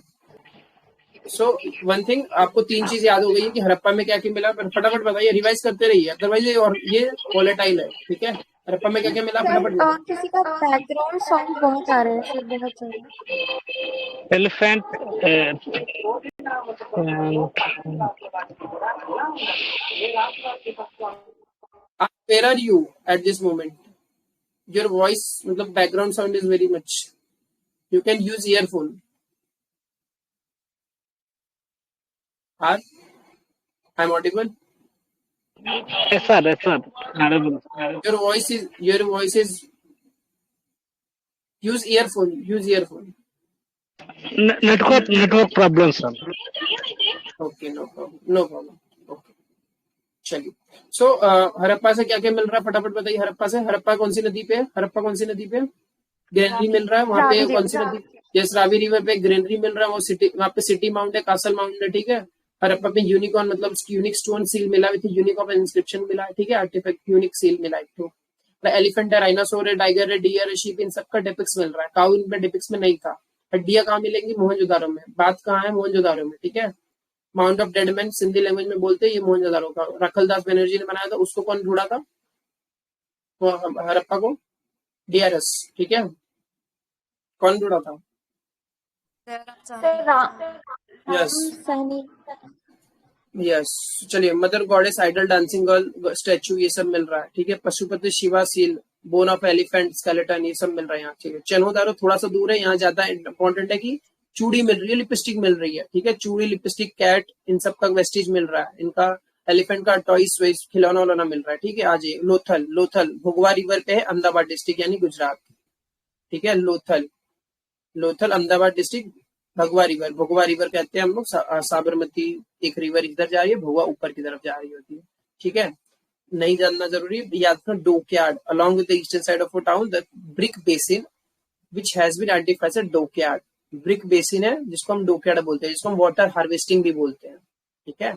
सो वन थिंग आपको 3 चीज याद हो गई है कि हड़प्पा में क्या क्या मिला, पर फटाफट बताइए, रिवाइज करते रहिए, अदरवाइज ये वोलेटाइल है, ठीक है। हड़प्पा में क्या क्या मिला फटाफट बताओ। किसी का बैकग्राउंड साउंड बहुत आ रहा है सर, बहुत ज्यादा। elephant, Where are you at this moment? Your voice मतलब background sound is very much. You can use earphone. I'm audible. yes sir, audible. Your voice is. Use earphone. Network problem sir. Okay, no problem. Okay. चलिए। सो हड़प्पा से क्या क्या मिल रहा है फटाफट बताइए। हड़प्पा कौन सी नदी पे है? ग्रीनरी मिल रहा है वहाँ पे, कौन सी नदी? यस, रावी रिवर पे ग्रीनरी मिल रहा है, वो सिटी, वहाँ पे सिटी माउंट है, कासल माउंट है, ठीक है। हड़प्पा पे यूनिकॉर्न मतलब यूनिक स्टोन सील मिला है, यूनिक ऑफ इंस्क्रिप्शन मिला है, ठीक है, आर्टिफैक्ट यूनिक सील मिला है। तो एलिफेंट है, राइनासोर है, टाइगर है, डियर है, शीप, इन सबका डिपिक्स मिल रहा है। काऊ इनमें डिपिक्स में नहीं था। हड्डियां कहाँ मिलेंगी? मोहनजोदारो में। बात कहाँ है? मोहनजोदारो में, ठीक है। Mount of dead man Sindhi language में बोलते हैं, ये मोहनजोदारो का रखलदास बनर्जी ने बनाया था। उसको कौन ढूंढा था? हड़प्पा को डीआरएस, ठीक है। कौन ढूंढा था? यस। चलिए, mother goddess, idol, dancing girl statue, ये सब मिल रहा है, ठीक है। Pashupati Shiva seal, bone of elephant, skeleton, ये सब मिल रहा है यहाँ, ठीक है। चन्हू-दारो थोड़ा सा दूर है, यहाँ ज्यादा इंपॉर्टेंट है कि चूड़ी मिल रही है, लिपस्टिक मिल रही है, ठीक है। चूड़ी, लिपस्टिक, कैट, इन सब का वेस्टिज मिल रहा है। इनका एलिफेंट का टॉयस वेस्ट खिलौना उलौना मिल रहा है, ठीक है। आज लोथल भोगवा रिवर पे है, अहमदाबाद डिस्ट्रिक्ट यानी गुजरात, ठीक है। लोथल अहमदाबाद डिस्ट्रिक्ट, भगवा रिवर कहते हैं हम लोग। साबरमती एक रिवर इधर जा रही है, भगवा ऊपर की तरफ जा रही होती है, ठीक है। नहीं जानना जरूरी, याद रखना। Dockyard along with the eastern side of a town, the brick basin which has been identified as dockyard. Brick basin है जिसको हम डॉकयार्ड बोलते हैं, जिसको हम वाटर हार्वेस्टिंग भी बोलते हैं, ठीक है।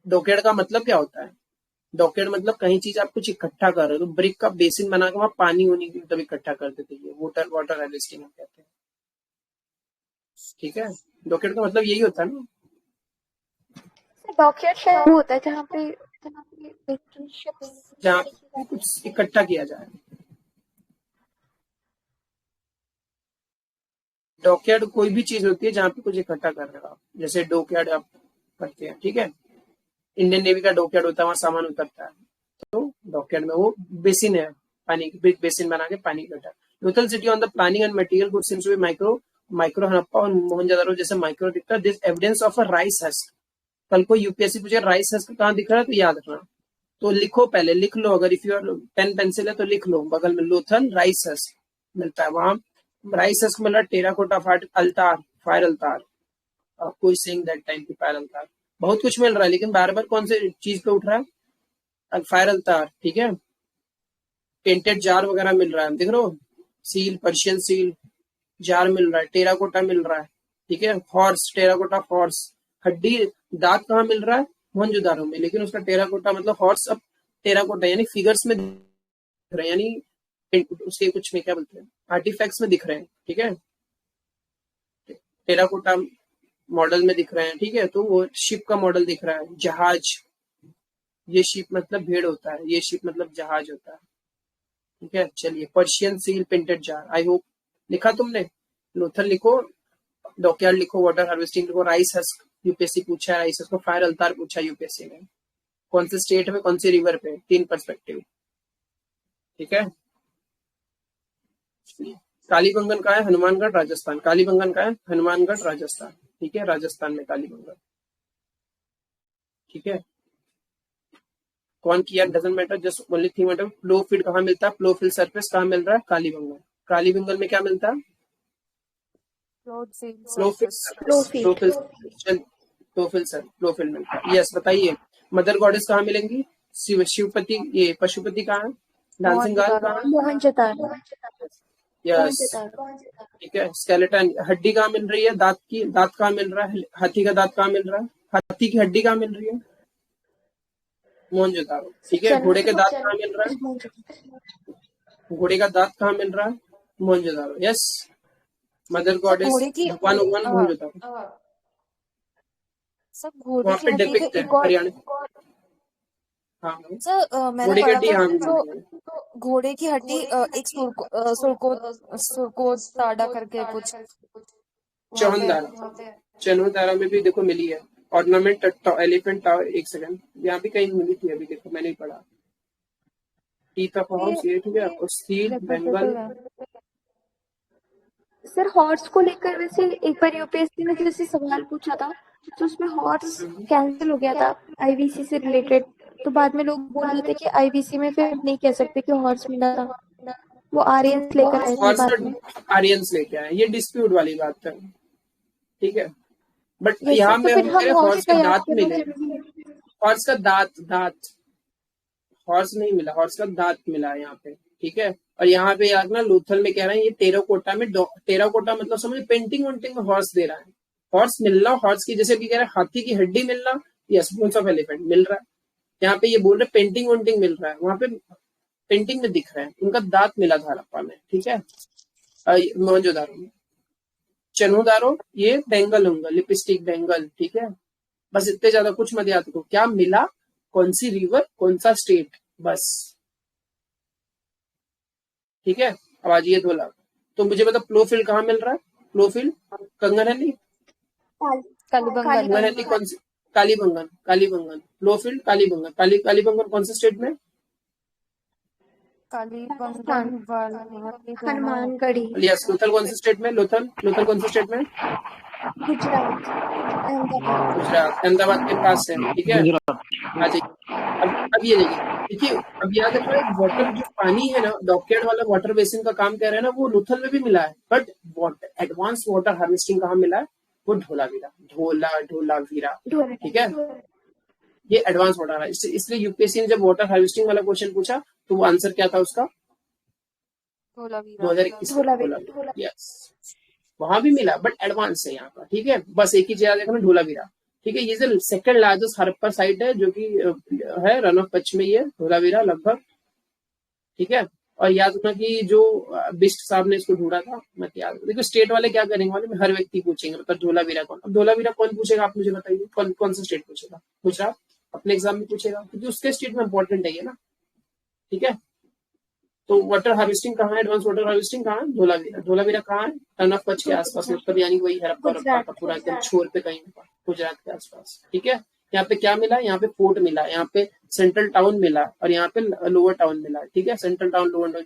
डॉकयार्ड का मतलब क्या होता है? डॉकयार्ड मतलब कहीं चीज आप कुछ इकट्ठा कर रहे हो, तो ब्रिक का बेसिन बना के वहां पानी होने की तब इकट्ठा कर देते हैं, वाटर हार्वेस्टिंग कहते हैं, ठीक है। डॉकयार्ड का मतलब यही होता है ना। डॉकयार्ड शायद वो होता है जहाँ कुछ इकट्ठा किया जाए। डॉकयार्ड कोई भी चीज होती है जहाँ पे कुछ इकट्ठा कर रहे हो आप, जैसे डॉकयार्ड आप करते हैं, ठीक है। इंडियन नेवी का डॉकयार्ड होता है, वहां सामान उतरता है, तो डॉकयार्ड में वो बेसिन है, पानी की ब्रिक बेसिन बना के पानी इकट्ठा। Lothal city on the planning and material goods seems to be micro Harappa और मोहनजोदारो जैसे माइक्रो दिखता है। This evidence of a rice husk. कल को यूपीएससी पूछे राइस हस्क कहाँ दिख रहा है, तो याद रखना, तो लिखो, पहले लिख लो। अगर इफ यूर पेन पेंसिल है तो लिख लो, बगल में लोथल राइस हस्क मिलता है, वहां राइस हस्क मिला। टेराकोटा अल्तार, फायर अल्तार, कोई सेइंग दैट टाइम की फायर अल्तार, बहुत कुछ मिल रहा है, लेकिन बार बार कौन से चीज पे उठ रहा है? फायर अल्तार, ठीक है। पेंटेड जार वगैरह मिल रहा है, देख रहे हो, सील, पर्शियन सील जार मिल रहा है, टेराकोटा मिल रहा है, ठीक है। हॉर्स, टेराकोटा हॉर्स, हड्डी, दांत कहाँ मिल रहा है? मोहनजोदारो में, लेकिन उसका टेराकोटा मतलब हॉर्स अब टेराकोटा यानी फिगर्स में दिख रहे हैं, यानी उसके कुछ में क्या बोलते हैं आर्टिफैक्ट्स में दिख रहे हैं, ठीक है, टेराकोटा मॉडल में दिख रहे हैं, ठीक है। तो वो शिप का मॉडल दिख रहा है, जहाज, ये शिप मतलब भेड़ होता है, ये शिप मतलब जहाज होता है, ठीक है। चलिए, Persian seal painted jar, I hope लिखा तुमने, लोथल लिखो, डॉकयार्ड लिखो, वाटर हार्वेस्टिंग लिखो, राइस हस्क यूपीएससी पूछा है, राइस हस्क को फायर अल्तार पूछा यूपीएससी ने, कौन से स्टेट में कौन सी रिवर पे, 3 पर्सपेक्टिव, ठीक है। कालीबंगन का है, हनुमानगढ़ राजस्थान, कालीबंगन का है हनुमानगढ़ राजस्थान, ठीक है, राजस्थान में कालीबंगन, ठीक है। कौन किया doesn't matter, just only thing matter, flow field कहाँ मिलता है, फ्लो फील्ड सरफेस कहाँ मिल रहा है, कालीबंगन, कालीबंगन में क्या मिलता है, फ्लो फील्ड मिलता है, यस। बताइए मदर गॉडेस कहाँ मिलेंगी, शिवपति, ये पशुपति कहाँ है, डांसिंग गर्ल कहाँ है, मोहनजोदारो। यस, ठीक है। स्केलेटन, हड्डी कहाँ मिल रही है, दांत की, दांत कहाँ मिल रहा है, हाथी का दांत कहाँ मिल रहा है, हाथी की हड्डी कहाँ मिल रही है, मोहनजोदारो, ठीक है। घोड़े के दांत कहाँ मिल रहा है, घोड़े का दांत कहाँ मिल रहा है, मोहनजोदारो, यस। मदर गॉडेस भगवान मोहनजोदारो, सब घोड़े वहाँ की पे हड्डी पे डिपिक्ट है एक और हरियाणा, हाँ सर मैंने घोड़े की पढ़ा हड्डी, था हाँ कि जो घोड़े की हड्डी एक सुरको ताड़ा करके कुछ चौहनदारा, चौहनदारा में भी देखो मिली है, ऑर्नामेंट एलिफेंट टावर, एक सेकंड, यहाँ भी कहीं मिली थी, अभी देखो मैंने ही पढ़ा, टीथ ऑफ हॉर्स, ये ठीक है, और स्टील बेंगल। सर हॉर्स को लेकर वैसे एक बार यूपीएससी ने जैसे सवाल पूछा था, तो उसमें हॉर्स कैंसिल हो गया था आईवीसी से रिलेटेड, तो बाद में लोग बोल रहे थे कि आईवीसी में फिर नहीं कह सकते कि हॉर्स मिला था, वो आर्यंस लेकर आए थे बाद में। आर्यंस लेके आए, ये डिस्प्यूट वाली बात है, ठीक है। बट ये यहाँ सब तो में फिर हम हॉर्स का के याद दांत करना मिले, जरूरी है। हॉर्स का दांत, हॉर्स नहीं मिला, हॉर्स का दांत मिला है यहाँ पे, ठीक है। और यहाँ पे यार ना लोथल में कह रहे हैं ये टेराकोटा में, टेराकोटा मतलब समझ पेंटिंग वेंटिंग में हॉर्स दे रहा है, हॉर्स मिल रहा, हॉर्स की जैसे कि कह रहे हैं हाथी की हड्डी मिल रहा, यस, बोन्स ऑफ एलिफेंट मिल रहा है, यहाँ पे ये बोल रहे पेंटिंग वेंटिंग मिल रहा है, वहां पे पेंटिंग में दिख रहा है, उनका दांत मिला था हड़प्पा में, ठीक है, मोहनजोदारो में। चनोदारो ये बेंगल होंगे, लिपस्टिक बेंगल, ठीक है। बस इतने ज्यादा कुछ मत याद रखो, क्या मिला, कौन सी रिवर, कौन सा स्टेट, बस, ठीक है। अब आ जाइए 2 लाख, तो मुझे बता प्लोफिल कहाँ मिल रहा है, प्लोफिल कंगनहली, कंगनहली कौन सी, कालीबंगन, कालीबंगन, प्लोफिल कालीबंगन, कालीबंगन कौन से स्टेट में, हनुमानगढ़ी, यस। लोथल कौन से स्टेट में, लोथल कौन से स्टेट में, गुजरात, अहमदाबाद। गुजरात, अहमदाबाद के पास है, ठीक है। गुजरात। आ जाइए, अब ये देखिए, देखिए अब याद रखना, वाटर जो पानी है ना, डॉकयार्ड वाला वाटर बेसिन का काम कर रहे हैं ना, वो लोथल में भी मिला है, but water advance water harvesting कहाँ मिला है, वो ढोलावीरा, ठीक है, ये एडवांस वाटर है, इसलिए यूपीएससी ने जब वाटर हार्वेस्टिंग वाला क्वेश्चन पूछा तो वो आंसर क्या था उसका, 2021 में, यस, वहां भी मिला, बट एडवांस है यहाँ का, ठीक है। बस एक ही चीज याद रखना, ढोलावीरा, ठीक है, ये जो सेकंड लार्जेस्ट हड़प्पा साइट है, जो कि है रन ऑफ कच्छ में, ये ढोलावीरा लगभग, ठीक है। और याद रखना कि जो बिस्ट साहब ने इसको ढूंढा था, मत याद, देखो स्टेट वाले क्या करेंगे वाले, हर व्यक्ति पूछेंगे मतलब ढोलावीरा कौन, अब ढोलावीरा कौन पूछेगा, आप मुझे बताइए, कौन सा स्टेट पूछेगा, गुजरात अपने एग्जाम में पूछेगा, क्योंकि उसके स्टेट में इंपॉर्टेंट है ये ना, ठीक है। तो वाटर हार्वेस्टिंग कहाँ है, एडवांस वाटर हार्वेस्टिंग कहाँ है, ढोलावीरा, ढोलावीरा कहाँ है, रन ऑफ कच्छ के आसपास, मतलब यानी वही हड़प्पा का पूरा एकदम छोर पे कहीं गुजरात के आसपास, ठीक है। यहाँ पे क्या मिला, यहाँ पे फोर्ट मिला, यहाँ पे सेंट्रल टाउन मिला, और यहाँ पे लोअर टाउन मिला, ठीक है, central town lower town,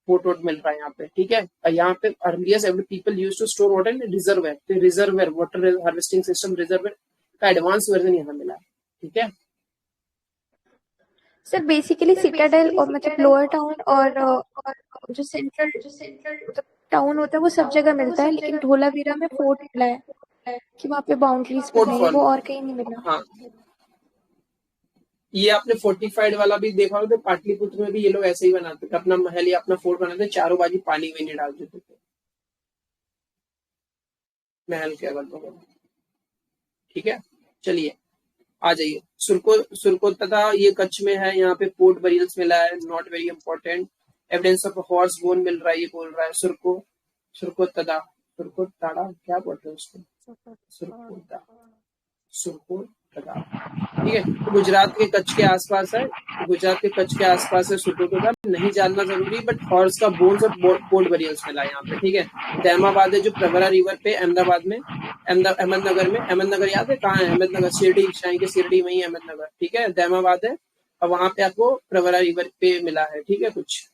fort vote मिल रहा है यहाँ पे, ठीक है। और यहाँ पे earliest every people use to store water in reservoir, तो reservoir water harvesting system reservoir का एडवांस वर्जन यहाँ मिला है, ठीक है। सर बेसिकली सिटाडेल और मतलब लोअर टाउन और जो सेंट्रल टाउन होता है वो सब जगह मिलता है, लेकिन ढोलावीरा में फोर्ट मिला है कि वहाँ पे बाउंड्रीज पे है, वो और कहीं नहीं मिला। हाँ, ये आपने फोर्टिफाइड वाला भी देखा होगा, तो पाटलिपुत्र में भी ये लोग ऐसे ही बनाते थे, अपना महल या अपना फोर्ट बनाते, चारों बाजू पानी में नहीं डाल देते थे महल के अगल बगल, ठीक है। चलिए आ जाइए। सुरकोत्ता ये कच्छ में है, यहाँ पे पोर्ट बरियल्स मिला है, not very important. Evidence of horse bone meal रहा है, ये बोल रहा है। सुरकोत्ता क्या बोलते हैं उसको, सुरकोत्ता ठीक है। तो गुजरात के कच्छ के आसपास है, सुरकोत्ता। नहीं जानना जरूरी, बट हॉर्स का बोन्स और पोर्ट बरियल्स मिला है यहाँ पे, ठीक है। दहमाबाद है जो प्रवरा रिवर पे अहमदाबाद में, अहमदनगर में। अहमदनगर याद है कहाँ है? अहमदनगर शिरडी, शाही के शिरडी में ही अहमदनगर, ठीक है। दहमाबाद है और वहां पे आपको प्रवरा रिवर पे मिला है, ठीक है। कुछ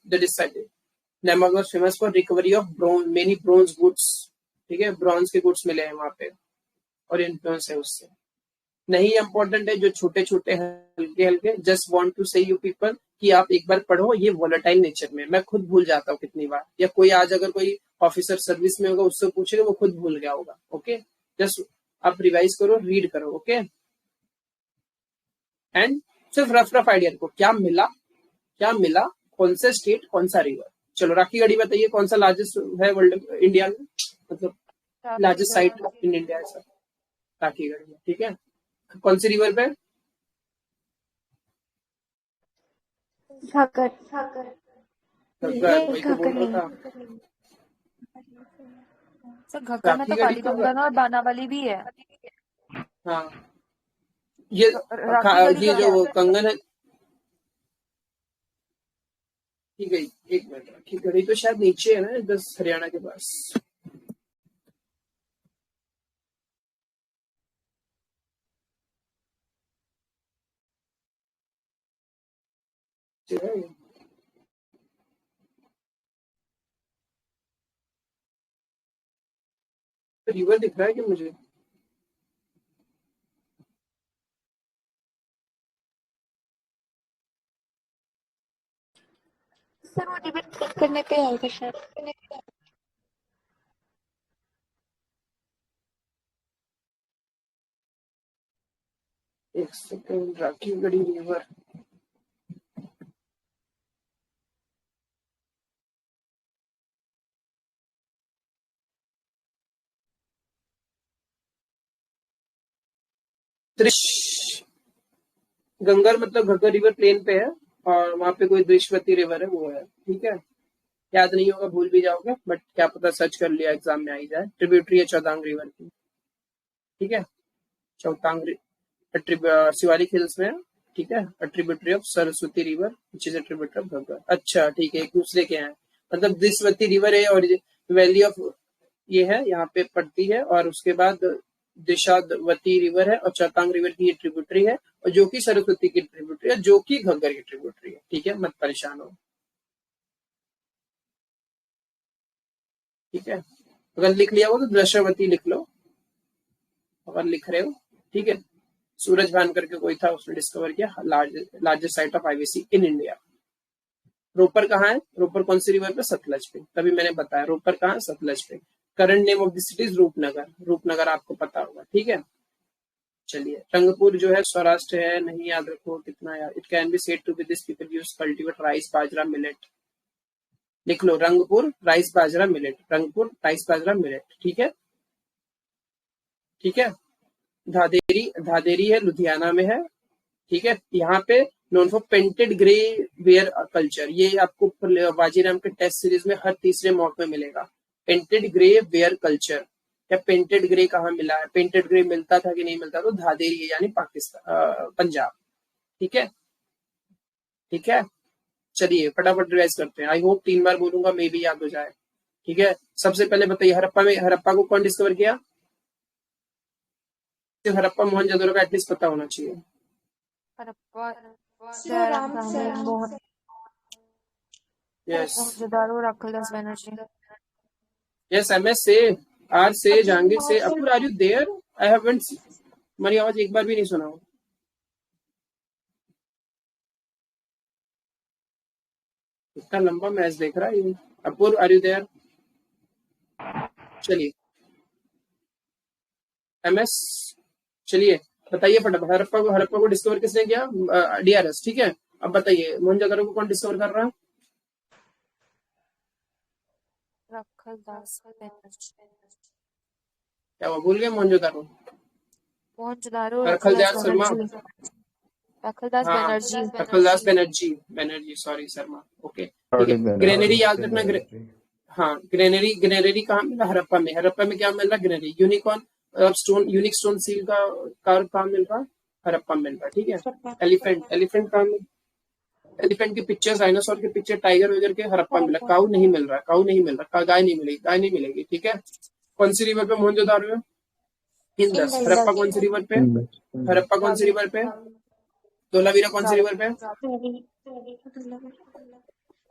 Daimabad famous for recovery of many bronze goods, ठीक है। ब्रॉन्ज के गुड्स मिले हैं वहां पे और इन्फ्लुएंस है उससे। नहीं इम्पोर्टेंट है, जो छोटे छोटे हल्के हल्के। जस्ट वांट टू से यू पीपल कि आप एक बार पढ़ो, ये वोलेटाइल नेचर में। मैं खुद भूल जाता हूँ कितनी बार, या कोई आज अगर कोई ऑफिसर सर्विस में होगा उससे पूछेगा, वो खुद भूल गया होगा। ओके, जस्ट आप रिवाइज करो, रीड करो। ओके, एंड सिर्फ रफ आइडिया रखो, क्या मिला, कौन सा स्टेट, कौन सा रिवर। चलो राखी गढ़ी बताइए कौन सा लार्जेस्ट है वर्ल्ड इंडिया में, मतलब लार्जेस्ट साइट इन इंडिया है सर, राखी गढ़ी में, ठीक है। कौन सी रिवर पे? घाघर वही तो बोल रहा था। सर घग्गर में तो काली गंगा और बानावली भी है। हाँ, ये जो कंगन है, ठीक है। एक मिनट, राखी गढ़ी तो शायद नीचे है ना, बस हरियाणा के पास। रिवर दिख रहा है कि मुझे? सर वो रिवर क्लिक करने पे आएगा शायद। एक second, Rakhi Garhi river. Ginger मतलब घग्गर रिवर प्लेन पे है, और वहां पे कोई दृश्यवती रिवर है, वो है, ठीक है। याद नहीं होगा, भूल भी जाओगे, बट क्या पता सर्च कर लिया एग्जाम में आई जाए। ट्रिब्यूटरी है चौदांग रिवर की, ठीक है। चौतांग शिवालिक हिल्स में, ठीक है। Tributary of Saraswati river which is tributary of Ghaggar. अच्छा, ठीक है, एक दूसरे के हैं, मतलब दृश्यवती रिवर है और वैली ऑफ ये है यहाँ पे पड़ती है, और उसके बाद दिशावती रिवर है, और चौतांग रिवर की ये ट्रिब्यूटरी है, और जो कि सरस्वती की ट्रिब्यूटरी है, जो कि घग्गर की ट्रिब्यूटरी है, ठीक है। मत परेशान हो, ठीक है। अगर लिख लिया हो तो दशावती लिख लो, अगर लिख रहे हो, ठीक है। सूरज भान करके कोई था, उसने डिस्कवर किया largest site of IVC in India. Ropar कहाँ है? रोपर कौन सी रिवर पे? सतलज पे। तभी मैंने बताया रोपर कहाँ है, सतलज पे। Current name of the city is Rupnagar आपको पता होगा, ठीक है। चलिए, रंगपुर जो है सौराष्ट्र है, नहीं याद रखो कितना यार। It can be said to be this people use cultivate rice bajra millet. लिख लो, Rangpur rice bajra millet, Rangpur rice bajra millet, ठीक है, ठीक है। धादेरी है, लुधियाना में है, ठीक है। यहाँ पे known for painted grey ware culture, ये आपको वाजीराम के टेस्ट सीरीज में हर तीसरे मॉक में मिलेगा। पेंटेड ग्रे वेयर कल्चर, या पेंटेड ग्रे कहाँ मिला है, पेंटेड ग्रे मिलता था कि नहीं मिलता, तो धादेरी है, यानी पाकिस्तान, पंजाब, ठीक है, ठीक है। चलिए फटाफट रिवाइज करते हैं, आई होप 3 बार बोलूंगा, मे भी याद हो जाए, ठीक है। सबसे पहले बताइए, हड़प्पा को कौन डिस्कवर किया? सिर्फ हड़प्पा मोहनजोदड़ो का एटलीस्ट पता होना चाहिए। यस यस, MS से, आर से, जहांगीर से। Apur are you there? I haven't, तुम्हारी आवाज एक बार भी नहीं सुना। इतना लंबा मैच देख रहा है ये। अपुर आर यू देयर? चलिए, MS, चलिए बताइए फटाफट। हड़प्पा को डिस्कवर किसने किया? DRS, ठीक है। अब बताइए, मोहनजोदड़ो को कौन डिस्कवर कर रहा है? क्या वो भूल गए मोहनजोदड़ो? मोहनजोदारो रखलदास शर्मा, रखलदास हाँ बनर्जी। रखलदास बनर्जी, बनर्जी सॉरी शर्मा, ओके ठीक है। ग्रेनरी याद रखना, हाँ ग्रेनरी, ग्रेनरी कहाँ मिला? हड़प्पा में। हड़प्पा में क्या मिल रहा? Granary. Unicorn stone, unique stone seal का कार्व कहाँ मिल रहा? हड़प्पा में मिल रहा, ठीक है। एलिफेंट, एलिफेंट कहाँ मिल, एलिफेंट की पिक्चर, डायनासोर की पिक्चर, टाइगर वगैरह के हड़प्पा मिला। काऊ नहीं मिल रहा, काऊ नहीं मिल रहा, गाय नहीं मिलेगी, गाय नहीं मिलेगी, ठीक है। कौन सी रिवर पे मोहनजोदारो है? इंदस। हड़प्पा कौन सी रिवर पे? हड़प्पा कौन सी रिवर पे? धोलावीरा कौन सी रिवर पे?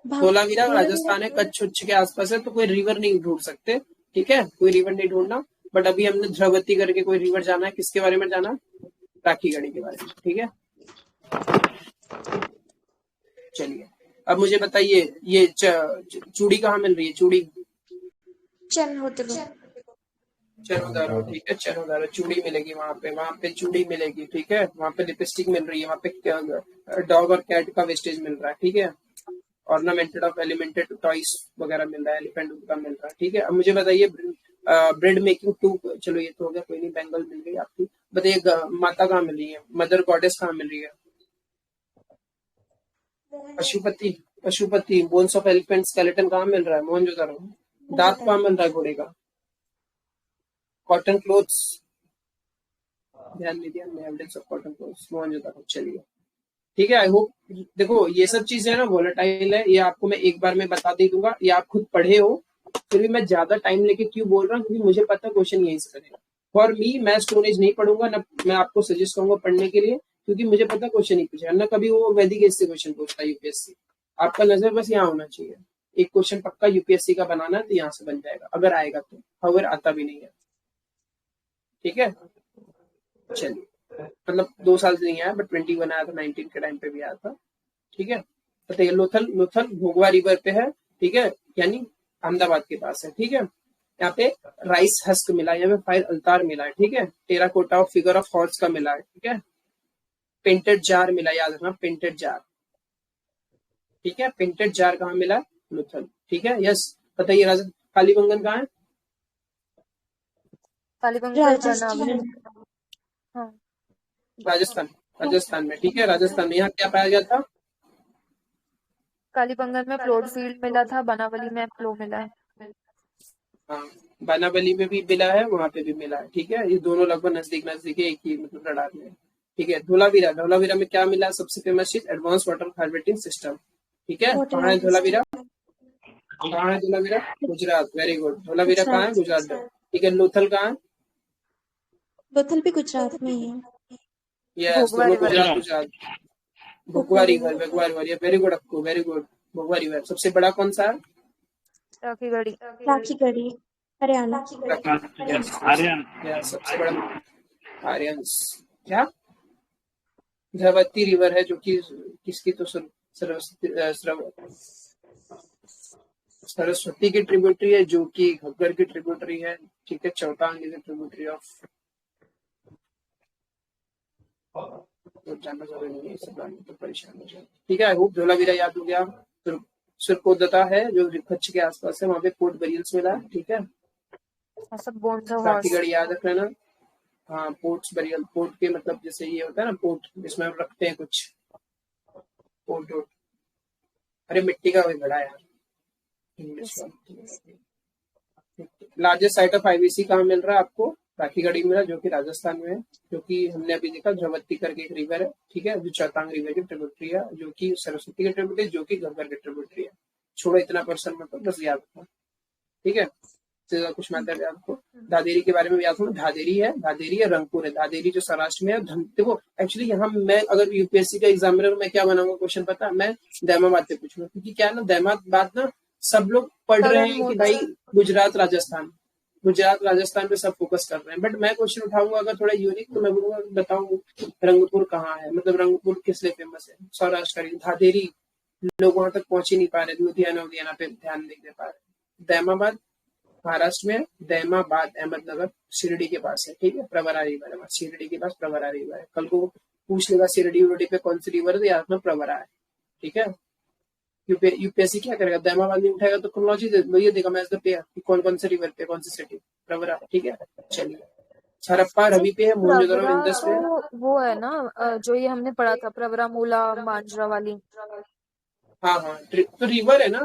धोलावीरा राजस्थान है, कच्छ उच्छ के आसपास है, तो कोई रिवर नहीं ढूंढ सकते, ठीक है, कोई रिवर नहीं ढूंढना। बट अभी हमने द्रवती करके कोई रिवर जाना है, किसके बारे में जाना? राखी गढ़ी के बारे में, ठीक है। चलिए अब मुझे बताइए, ये चूड़ी कहाँ मिल रही है? चूड़ी चरोदारो, ठीक है, चरोदारो चूड़ी मिलेगी वहां पे चूड़ी मिलेगी, ठीक है। वहां पे लिपस्टिक मिल रही है, वहां पे डॉग और कैट का वेस्टेज मिल रहा है, ठीक है। ऑर्नामेंटेड ऑफ एलिमेंटेड टॉयज वगैरह मिल रहा है, एलिफेंट का मिल रहा है, ठीक है। अब मुझे बताइए ब्रेड मेकिंग टू, चलो ये तो हो गया, कोई नहीं, बेंगल मिल गई आपकी। बताइए माता कहाँ मिल रही है? मदर गॉडेस कहाँ मिल रही है? Pashupati, Pashupati. Bones of elephant skeleton कहाँ मिल रहा है? मोहनजोदारो। दांत कहाँ मिल रहा है घोड़े का? कॉटन क्लोथ्स, ध्यान नहीं दिया, evidence of cotton clothes, Mohenjodaro. चलिए ठीक है, आई होप, देखो ये सब चीजें ना वोलेटाइल है, ये आपको मैं एक बार में बता दे दूंगा, ये आप खुद पढ़े हो, फिर भी मैं ज्यादा टाइम लेके क्यों बोल रहा हूँ, क्योंकि मुझे पता क्वेश्चन यही से करेगा। फॉर मी, मैं स्टोन एज नहीं पढ़ूंगा ना, मैं आपको सजेस्ट करूंगा पढ़ने के लिए, क्योंकि मुझे पता क्वेश्चन ही पूछेगा ना, कभी वो वैदिक एज से क्वेश्चन पूछता है यूपीएससी। आपका नजर बस यहाँ होना चाहिए, एक क्वेश्चन पक्का यूपीएससी का बनाना है, तो यहाँ से बन जाएगा अगर आएगा तो, अगर आता भी नहीं है, ठीक है। चलिए, मतलब 2 साल से नहीं आया, बट 21 आया था, 19 के टाइम पे भी आया था, ठीक है। बताइए, लोथल, लोथल भोगवा रिवर पे है, ठीक है, यानी अहमदाबाद के पास है, ठीक है। यहाँ पे राइस हस्क मिला, यहाँ पे फायर अल्तार मिला है, ठीक है। Terracotta of figure of horse का मिला है, ठीक है। पेंटेड जार मिला, याद रखना, पेंटेड जार, ठीक है। पेंटेड जार कहाँ मिला? लोथल, ठीक है। यस, बताइए राजा कालीबंगन कहाँ है? कालीबंगन हाँ, राजस्थान, राजस्थान में, ठीक है, राजस्थान में। यहाँ क्या पाया गया था? कालीबंगन में प्लॉट फील्ड मिला था, बनावली में प्लो मिला है। हाँ, बनावली में भी मिला है, वहां पे भी मिला है, ठीक है। ये दोनों लगभग नजदीक नजदीक है, एक ही मतलब रडार में, ठीक है। धोलावीरा, धोलावीरा में क्या मिला? सबसे फेमस चीज एडवांस वाटर हार्वेस्टिंग सिस्टम, ठीक है। कहाँ है धोलावीरा? कहाँ है धोलावीरा? Gujarat, very good. धोलावीरा कहाँ है? गुजरात में, ठीक है। लोथल कहाँ है? लोथल भी गुजरात में ही है। यस, दोनों गुजरात, गुजरात। भोगवा रिवर, भोगवा रिवर, वेरी गुड आपको, वेरी गुड। भोगवा रिवर। सबसे बड़ा कौन सा है? राखी गढ़ी, राखी गढ़ी, हरियाणा। हरियाणा, सबसे बड़ा आर्यंस। क्या? द्रवती रिवर है, जो कि किसकी? तो सरस्वती की ट्रिब्यूटरी है, जो कि घग्गर की ट्रिब्यूटरी है, ठीक है। चौटांग इज ट्रिब्यूटरी ऑफ, तो जानना जरूरी नहीं है, सब जानने तो परेशान हो जाए, ठीक है। आई होप धोलावीरा याद हो गया। सुरकोदता है जो कच्छ के आसपास है, वहाँ पे पोर्ट बेरियल्स मिला है, ठीक है। राखीगढ़ याद रख लेना, हाँ, पोर्ट्स बेरियल, पोर्ट के मतलब जैसे ये होता है ना, पोर्ट जिसमें हम रखते हैं कुछ, पोर्ट, अरे मिट्टी का वही बड़ा यार, लार्जेस्ट साइट ऑफ आईवीसी कहाँ मिल रहा है आपको? राखीगढ़ी मिला, जो कि राजस्थान में है, जो कि हमने अभी देखा, द्रवती करके एक रिवर है, ठीक है, जो चौतांग रिवर की ट्रिब्यूटरी है, जो कि सरस्वती की ट्रिब्यूटरी, जो कि घग्गर की ट्रिब्यूटरी है। छोड़ो इतना पर्सन मतलब, बस याद रखना, ठीक है। कुछ मैटर है आपको। दादेरी के बारे में याद रखना, धादेरी है, धादेरी है, रंगपुर है। धादेरी जो सौराष्ट्र में है। देखो एक्चुअली यहाँ मैं अगर यूपीएससी का एग्जामिनर, मैं क्या बनाऊंगा क्वेश्चन पता? मैं दैमाबाद से पूछूंगा, क्योंकि क्या है ना, दैमाबाद ना सब लोग पढ़ रहे हैं कि भाई गुजरात राजस्थान, गुजरात राजस्थान पे सब फोकस कर रहे हैं, बट मैं क्वेश्चन उठाऊंगा अगर थोड़ा यूनिक, तो मैं बोलूंगा बताऊं रंगपुर कहाँ है, मतलब रंगपुर किस लिए फेमस है? सौराष्ट्र का। धादेरी लोग वहां तक पहुंच ही नहीं पा रहे, लुधियाना उधियाना पे ध्यान नहीं दे पा रहे। दैमाबाद महाराष्ट्र में, दैमाबाद अहमदनगर शिरडी के पास है, ठीक है। प्रवरा रिवर है, शिरडी के पास प्रवरा रिवर है। कल को पूछ लेगा शिरडी उरडी पे कौन सी रिवर है, तो याद रखना प्रवरा है, ठीक है। यूपीएससी क्या करेगा? दैमाबाद नहीं उठाएगा तो क्रोनोलॉजी ये देगा, मैच द पेयर, कौन कौन से रिवर पे कौन सी सिटी, प्रवरा, ठीक है। चलिए हड़प्पा रवि पे है, मोहनजोदड़ो प्रवरा इंदस पे है। तो वो है ना जो ये हमने पढ़ा था, प्रवरा मूला मांजरा वाली। हाँ हाँ, तो रिवर है ना,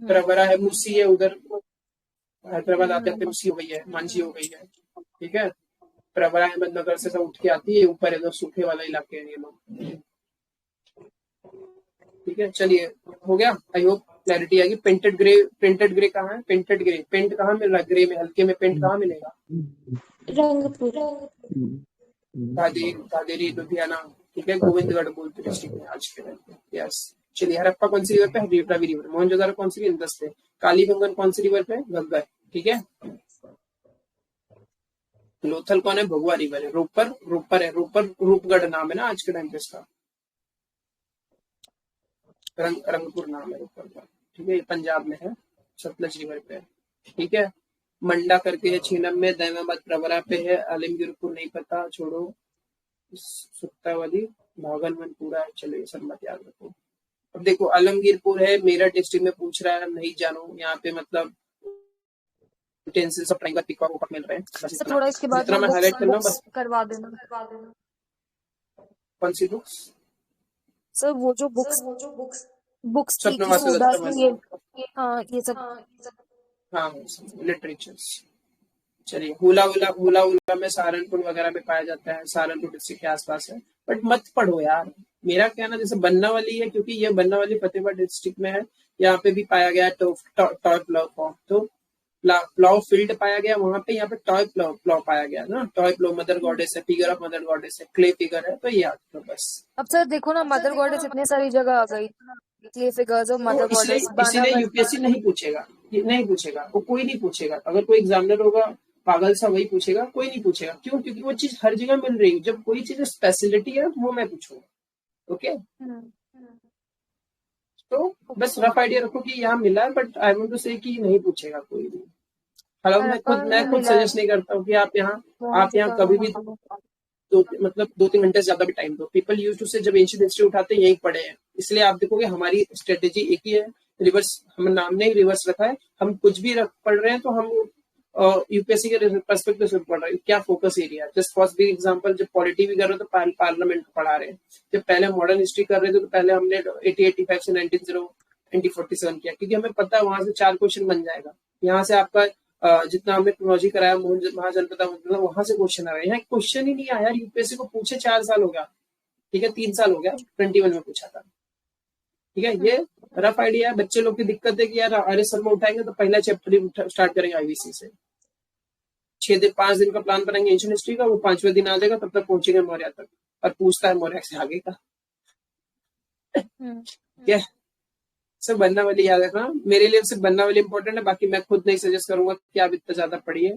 प्रवरा है, मूसी है उधर, हैदराबाद आते आते मूसी हो गई है, मांझी हो गई है, ठीक है। प्रवरा अहमदनगर से सब उठ के आती है, ऊपर एकदम सूखे वाला इलाके हैं ये लोग, ठीक है। चलिए, हो गया, आई होप क्लैरिटी आएगी। पेंटेड ग्रे कहाँ है? पेंटेड ग्रे, पेंट कहाँ मिल रहा है? ग्रे में, हल्के में पेंट कहाँ मिलेगा? रंगपुर। कादेरी लुधियाना, ठीक है, गोविंदगढ़ बोलते डिस्ट्रिक्ट में आज के टाइम पे। यस। चलिए, हड़प्पा कौन सी रिवर पे है? रवि रिवर। मोहनजोदड़ो कौन सी? इंदस पे। कालीबंगन कौन सी रिवर पे है? घग्गर, ठीक है। लोथल कौन है? भगवा रिवर है। रोपर है, रूपगढ़ नाम है ना आज के टाइम पे इसका, रंगपुर नाम है रूपर का, ठीक है। ये पंजाब में है, सतलज रिवर पे है, ठीक है। मंडा करके है छीनम में, दैमाबाद प्रवरा पे है, आलमगीर को नहीं पता, छोड़ो। सुत्तावादी भागलवन पूरा है, चलो ये सब मत याद रखो। अब देखो, आलमगीरपुर है, मेरठ डिस्ट्रिक्ट में पूछ रहा है, नहीं जानो यहाँ पे, मतलब टेंसेस ऑफ ट्रायंगल पिकॉक मिल रहे हैं, बस सर थोड़ा इसके बाद जितना मैं हाईलाइट कर रहा हूँ बस। करवा देना। कौन सी बुक्स? सर वो जो बुक्स थी स्वप्न कि वासु सूडा दत्ता की हाँ ये सब। हाँ, लिटरेचर्स। चलिए, हुला में सहारनपुर वगैरह में पाया जाता है, सहारनपुर डिस्ट्रिक्ट के आसपास है, बट मत पढ़ो यार। मेरा कहना, जैसे बनना वाली है, क्योंकि ये बनना वाली फतेहपुर डिस्ट्रिक्ट में है, यहाँ पे भी पाया गया टॉय प्लाव फॉर्म, तो प्लाव फील्ड पाया गया वहां पे, यहाँ पे टॉय प्लाव पाया गया ना। टॉय प्लाव मदर गॉडेस है, फिगर ऑफ मदर गॉडेस है, क्ले फिगर है, तो ये याद करो बस। अब सर देखो ना, मदर गॉडेस इतने सारी जगह आ गई, क्ले फिगर्स ऑफ मदर तो गॉडेस इसलिए यूपीएससी नहीं पूछेगा, नहीं पूछेगा, वो कोई नहीं पूछेगा। अगर कोई एग्जामिनर होगा पागल सा, वही पूछेगा, कोई नहीं पूछेगा। क्यों? क्योंकि वो चीज हर जगह मिल रही है। जब कोई चीज स्पेशलिटी है वो मैं पूछूंगा, ओके। तो बस रफ आइडिया रखो कि यहाँ मिला है, बट आई वांट टू से कि नहीं पूछेगा कोई भी। हालांकि मैं खुद सजेस्ट नहीं करता हूँ कि आप यहाँ कभी भी मतलब 2-3 घंटे से ज्यादा भी टाइम दो। पीपल यूज टू से, जब एंशिएंट हिस्ट्री उठाते हैं यही पढ़े हैं, इसलिए आप देखोगे हमारी स्ट्रेटेजी एक ही है, रिवर्स। हम नाम ने ही रिवर्स रखा है। हम कुछ भी पढ़ रहे हैं तो हम यूपीएससी के पर्सपेक्टिव से पढ़ रहे हैं, क्या focus area. Just for big example, जब पॉलिटी भी कर रहे हो तो पार्लियामेंट को पढ़ा रहे हैं। जब पहले मॉडर्न हिस्ट्री कर रहे थे तो पहले हमने 1885 से 1947 किया, क्योंकि हमें पता है वहां से 4 क्वेश्चन बन जाएगा। यहाँ से आपका जितना हमने टेक्नोलॉजी कराया, महाजनपद वहां से क्वेश्चन आ रहे हैं। यहाँ क्वेश्चन ही नहीं आया यार, यूपीएससी को पूछे 4 साल हो गया, ठीक है, 3 साल हो गया, 21 में पूछा था, ठीक है। ये रफ आइडिया है। बच्चे लोग की दिक्कत है कि यार आर्य शर्मा उठाएंगे तो पहला चैप्टर ही स्टार्ट करेंगे आईवीसी से। 5 दिन का प्लान बनाएंगे एंशिएंट हिस्ट्री का, वो 5वें दिन आ जाएगा, तब तक पहुंचेंगे मौर्य तक, और पूछता है मौर्य से आगे का। क्या सब बनना वाली याद रखना। मेरे लिए सिर्फ बनना वाली इंपॉर्टेंट है, बाकी मैं खुद नहीं सजेस्ट करूंगा कि आप इतना ज्यादा पढ़िए,